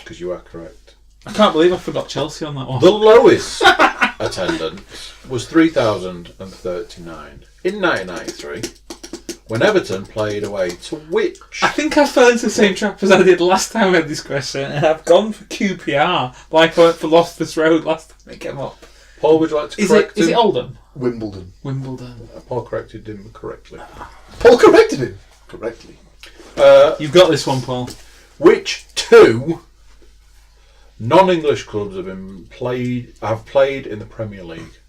Speaker 4: Because you are correct.
Speaker 3: I can't believe I forgot Chelsea on that one.
Speaker 4: The lowest attendance was 3,039 in 1993 when Everton played away to which?
Speaker 3: I think I fell into the same trap as I did last time I had this question, and I've gone for QPR, like I went for Loftus Road last time it came up.
Speaker 4: Paul, would you like to correct him?
Speaker 3: Is it Oldham?
Speaker 2: Wimbledon.
Speaker 4: Paul corrected him correctly.
Speaker 2: Paul corrected him correctly.
Speaker 3: You've got this one, Paul.
Speaker 4: Which 2 non-English clubs have played in the Premier League?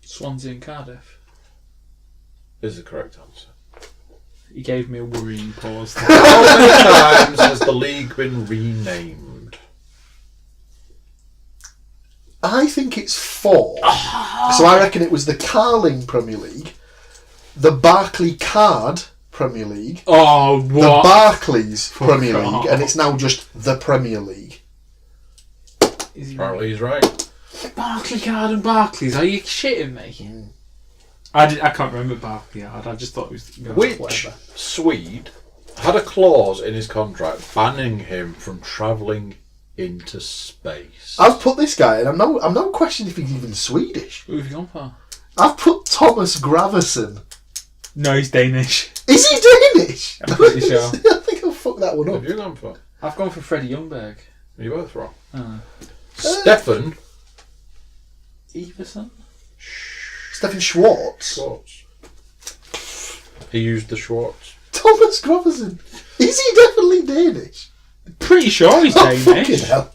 Speaker 3: Swansea and Cardiff.
Speaker 4: Is the correct answer.
Speaker 3: You gave me a worrying pause.
Speaker 4: How many times has the league been renamed?
Speaker 2: I think it's 4. So I reckon it was the Carling Premier League, the Barclaycard Premier League,
Speaker 3: Oh, what?
Speaker 2: the Barclays Premier
Speaker 3: off.
Speaker 2: League, and it's now just the Premier League.
Speaker 3: Is he
Speaker 4: Apparently he's right.
Speaker 3: Barclaycard and Barclays? Are you shitting me? I can't remember Barclaycard. I just thought it was
Speaker 4: Which
Speaker 3: whatever.
Speaker 4: Swede had a clause in his contract banning him from travelling into space?
Speaker 2: I've put this guy, and I'm now questioning if he's even Swedish.
Speaker 3: Who have you gone for?
Speaker 2: I've put Thomas Gravesen.
Speaker 3: No, he's Danish.
Speaker 2: Is he Danish?
Speaker 3: I'm pretty sure.
Speaker 2: I think I'll fuck that one
Speaker 4: What
Speaker 2: up.
Speaker 4: have you gone for?
Speaker 3: I've gone for Freddie Ljungberg.
Speaker 4: You're both wrong.
Speaker 3: Oh.
Speaker 4: Stefan
Speaker 3: Everson?
Speaker 2: Stefan Schwartz.
Speaker 4: Schwartz. He used the Schwartz.
Speaker 2: Thomas Grovesen. Is he definitely Danish?
Speaker 3: Pretty sure he's
Speaker 2: Oh, fucking
Speaker 3: Danish.
Speaker 2: hell.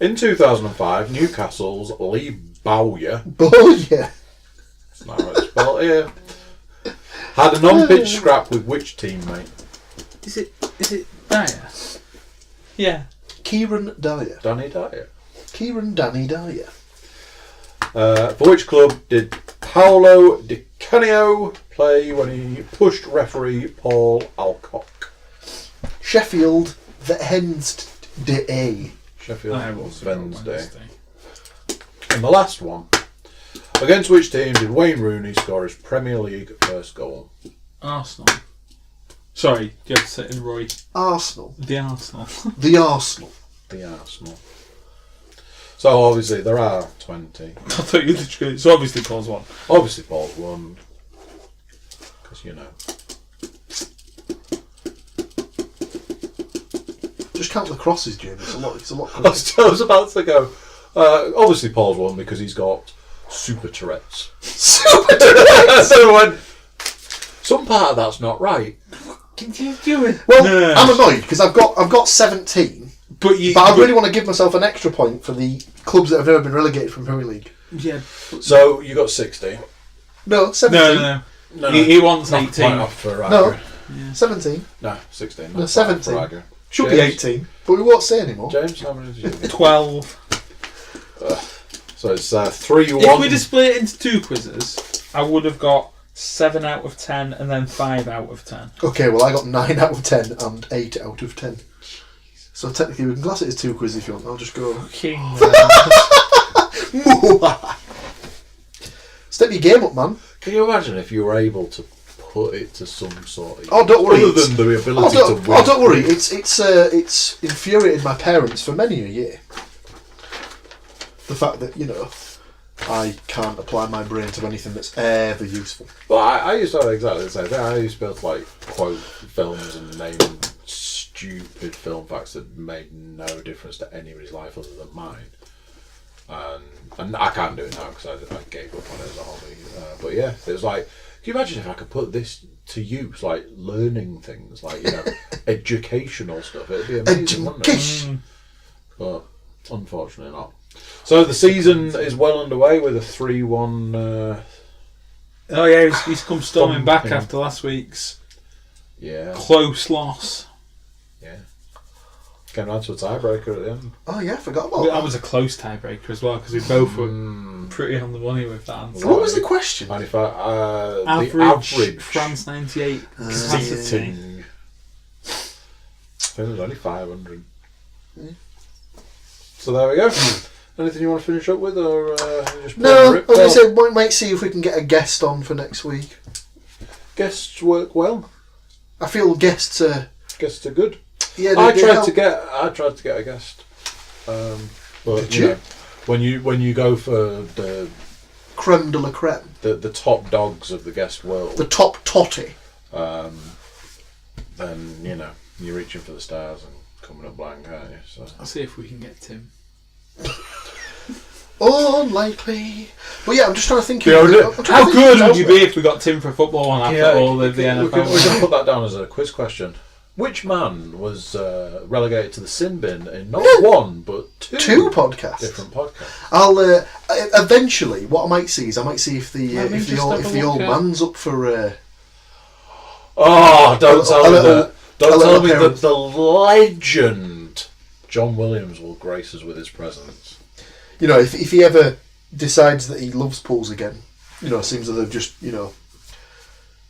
Speaker 4: In 2005, Newcastle's Lee Bowyer,
Speaker 2: Bowyer.
Speaker 4: that's not how it's spelled here, had an on-pitch scrap with which teammate?
Speaker 3: Is it Dyer? Yeah.
Speaker 2: Kieran Dyer.
Speaker 4: Danny Dyer.
Speaker 2: Kieran Danny Dyer.
Speaker 4: For which club did Paolo Di Canio play when he pushed referee Paul Alcock?
Speaker 2: Sheffield Wednesday.
Speaker 4: Sheffield Wednesday.
Speaker 3: Wednesday.
Speaker 4: And the last one. Against which team did Wayne Rooney score his Premier League first goal?
Speaker 3: Arsenal. Sorry, you have to say it in Roy.
Speaker 2: Arsenal.
Speaker 3: The Arsenal.
Speaker 2: The Arsenal.
Speaker 4: The Arsenal. So obviously there are 20.
Speaker 3: I thought you were just going. So obviously Paul's one.
Speaker 4: Obviously Paul's won. Because you know.
Speaker 2: Just count the crosses, Jim. It's a lot. It's a lot.
Speaker 4: I was about to go. Obviously Paul's won because he's got super Tourette's.
Speaker 2: Super Tourette's.
Speaker 4: So when some part of that's not right.
Speaker 2: Well,
Speaker 3: No.
Speaker 2: I'm annoyed because I've got 17,
Speaker 3: But
Speaker 2: I really want to give myself an extra point for the clubs that have never been relegated from Premier League.
Speaker 3: Yeah.
Speaker 4: So you got 60.
Speaker 2: No, 17.
Speaker 3: No.
Speaker 4: No,
Speaker 3: He wants
Speaker 4: not
Speaker 3: 18.
Speaker 4: point off for Raga.
Speaker 2: No. 17.
Speaker 4: No, 16.
Speaker 2: No,
Speaker 4: not
Speaker 2: 17.
Speaker 4: for Raga.
Speaker 2: Should be
Speaker 4: James?
Speaker 2: 18, but we won't say anymore.
Speaker 4: James, how many did you get?
Speaker 3: 12.
Speaker 4: So it's 3-1.
Speaker 3: If we'd have split it into two quizzes, I would have got 7 out of 10 and then 5 out of 10.
Speaker 2: Okay, well I got 9 out of 10 and 8 out of 10. So technically we can class it as 2 quizzes if you want. I'll just go.
Speaker 3: Fucking
Speaker 2: Step your game up, man.
Speaker 4: Can you imagine if you were able to put it to some sort of...
Speaker 2: Oh, don't worry.
Speaker 4: Other than the ability to win.
Speaker 2: Oh, don't worry. It's infuriated my parents for many a year. The fact that, I can't apply my brain to anything that's ever useful.
Speaker 4: Well, I used to have exactly the same thing. I used to be able to quote films and name stupid film facts that made no difference to anybody's life other than mine. And I can't do it now because I gave up on it as a hobby. But yeah, it was like, can you imagine if I could put this to use, like learning things, like educational stuff? It'd be amazing, wouldn't it?
Speaker 2: Education.
Speaker 4: But unfortunately not. So the season is well underway with a 3-1.
Speaker 3: Oh yeah, he's come storming back
Speaker 4: Thumping.
Speaker 3: after last week's close loss.
Speaker 4: Yeah. Came down to a tiebreaker at the end.
Speaker 2: Oh yeah, I forgot about
Speaker 3: That
Speaker 2: that.
Speaker 3: was a close tiebreaker as well because we both were pretty on the money with that answer.
Speaker 2: What was the question?
Speaker 4: 95.
Speaker 3: Average,
Speaker 4: the average
Speaker 3: France 98 capacity.
Speaker 4: seating. I think it was only 500. So there we go. Anything you want to finish up with, or just
Speaker 2: No, I was going to say, we might see if we can get a guest on for next week.
Speaker 4: Guests work well.
Speaker 2: I feel guests are...
Speaker 4: Guests are good.
Speaker 2: Yeah,
Speaker 4: I
Speaker 2: they
Speaker 4: tried
Speaker 2: help.
Speaker 4: to get a guest. But
Speaker 2: Did you?
Speaker 4: When you go for the
Speaker 2: Creme de la creme.
Speaker 4: the top dogs of the guest world,
Speaker 2: The top totty.
Speaker 4: then you're reaching for the stars and coming up blank, aren't you? So
Speaker 3: I'll see if we can get Tim.
Speaker 2: Unlikely. But yeah, I'm just trying to think.
Speaker 4: Yeah,
Speaker 3: How good would you be if we got Tim for a football one after all of the
Speaker 4: we can
Speaker 3: NFL?
Speaker 4: put that down as a quiz question. Which man was relegated to the sin bin in not one but
Speaker 2: Two podcasts.
Speaker 4: different podcasts?
Speaker 2: I'll eventually. What I might see is if the
Speaker 3: Let me
Speaker 2: if the
Speaker 3: just
Speaker 2: old,
Speaker 3: have
Speaker 2: if
Speaker 3: a
Speaker 2: the old
Speaker 3: look at-
Speaker 2: man's up for.
Speaker 4: Oh, don't
Speaker 2: A
Speaker 4: tell me
Speaker 2: little-
Speaker 4: that! Don't
Speaker 2: a
Speaker 4: tell
Speaker 2: little
Speaker 4: me that
Speaker 2: parent.
Speaker 4: the legend John Williams will grace us with his presence.
Speaker 2: If he ever decides that he loves pools again, seems that they've just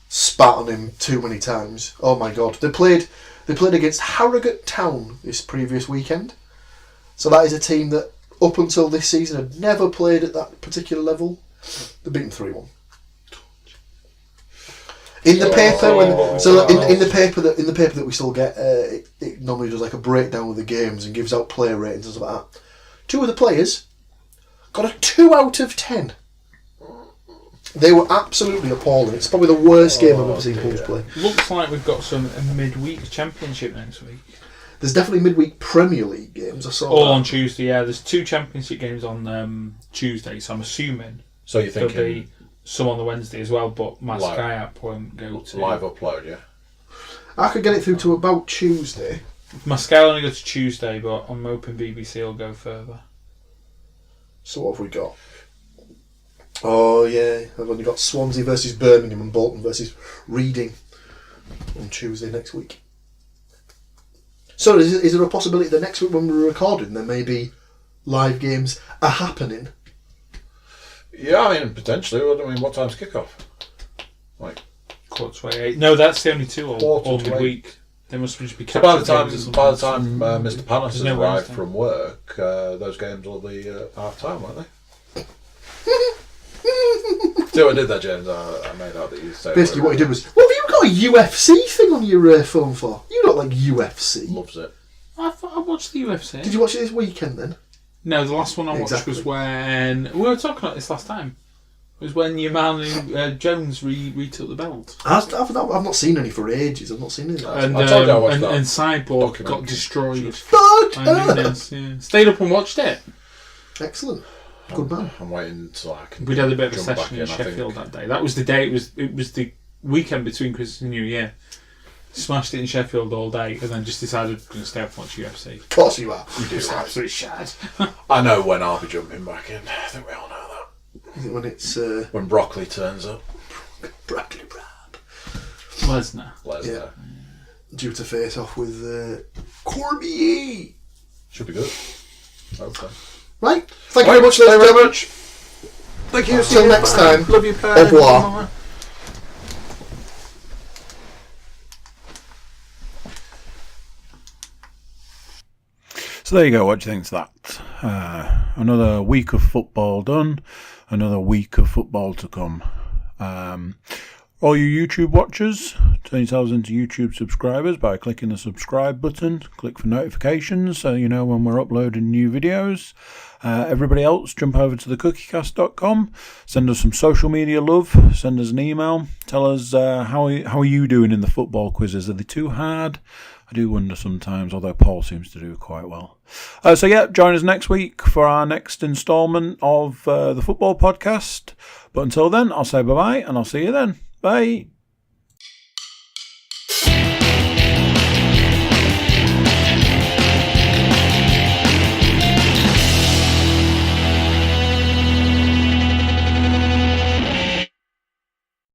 Speaker 2: spat on him too many times. Oh my God, they played against Harrogate Town this previous weekend. So that is a team that up until this season had never played at that particular level. They beat them 3-1. In the paper, in the paper that we still get, it normally does like a breakdown of the games and gives out player ratings and stuff like that. 2 of the players got a 2 out of 10. They were absolutely appalling. It's probably the worst game I've ever seen Pools play.
Speaker 3: Looks like we've got some midweek championship next week.
Speaker 2: There's definitely midweek Premier League games. I saw
Speaker 3: All
Speaker 2: that.
Speaker 3: on Tuesday, yeah. There's 2 championship games on Tuesday, so I'm assuming
Speaker 4: So you're
Speaker 3: there'll be
Speaker 4: thinking
Speaker 3: some on the Wednesday as well, but my
Speaker 4: Live.
Speaker 3: Sky app won't go to...
Speaker 4: live upload, yeah?
Speaker 2: I could get it through to about Tuesday.
Speaker 3: My scale only goes to Tuesday, but I'm hoping BBC will go further.
Speaker 2: So what have we got? Oh yeah, I've only got Swansea versus Birmingham and Bolton versus Reading on Tuesday next week. So is there a possibility that next week when we're recording there may be live games are happening?
Speaker 4: Yeah, I mean, potentially. I mean, what time's kickoff? Like
Speaker 3: 4:28. No, that's the only two all
Speaker 4: 4 to
Speaker 3: midweek. They must just be.
Speaker 4: So by the
Speaker 3: captured
Speaker 4: time
Speaker 3: games or something.
Speaker 4: Mr. Panas has
Speaker 3: no
Speaker 4: arrived
Speaker 3: Wednesday.
Speaker 4: from work, those games will be half time, won't they? See what I did there, James? I made out that you said.
Speaker 2: Basically, what he did was, what have you got a UFC thing on your phone for? You don't like UFC.
Speaker 4: Loves it.
Speaker 3: I thought I watched the UFC.
Speaker 2: Did you watch it this weekend then?
Speaker 3: No, the last one I watched
Speaker 2: Exactly.
Speaker 3: was when we were talking about this last time. It was when your man Jones retook the belt,
Speaker 2: I've not seen any for ages. I've not seen any.
Speaker 3: and
Speaker 4: I told you I watched that
Speaker 3: Cyborg got
Speaker 4: documentary.
Speaker 3: destroyed.
Speaker 2: Fuck!
Speaker 3: by Nunes, yeah. Stayed up and watched it.
Speaker 2: Excellent. Good man.
Speaker 4: I'm waiting till I can.
Speaker 3: We'd had a bit of a
Speaker 4: jump back
Speaker 3: session in
Speaker 4: I think.
Speaker 3: Sheffield that day. That was the day. It was the weekend between Christmas and New Year. Smashed it in Sheffield all day, and then just decided I'm going to stay up and watch UFC.
Speaker 2: Of course you are.
Speaker 4: You do,
Speaker 3: It's
Speaker 4: right?
Speaker 3: absolutely shad.
Speaker 4: I know when I'll be jumping back in. I think we all know that.
Speaker 2: Is it when it's
Speaker 4: When broccoli turns up.
Speaker 2: Broccoli Brab
Speaker 3: Lesnar.
Speaker 4: Lesnar.
Speaker 2: due to face off with Cormier?
Speaker 4: Should be good. Okay.
Speaker 2: Right. Thank you very much, ladies and gentlemen.
Speaker 4: Thank you.
Speaker 2: Till next time.
Speaker 4: Love you,
Speaker 2: Au revoir.
Speaker 1: So there you go. What do you think of that? Another week of football done. Another week of football to come. All you YouTube watchers, turn yourselves into YouTube subscribers by clicking the subscribe button. Click for notifications so you know when we're uploading new videos. Everybody else, jump over to thecookiecast.com. Send us some social media love. Send us an email. Tell us how are you doing in the football quizzes. Are they too hard? I do wonder sometimes, although Paul seems to do quite well. So yeah, join us next week for our next instalment of the football podcast. But until then, I'll say bye-bye and I'll see you then. Bye.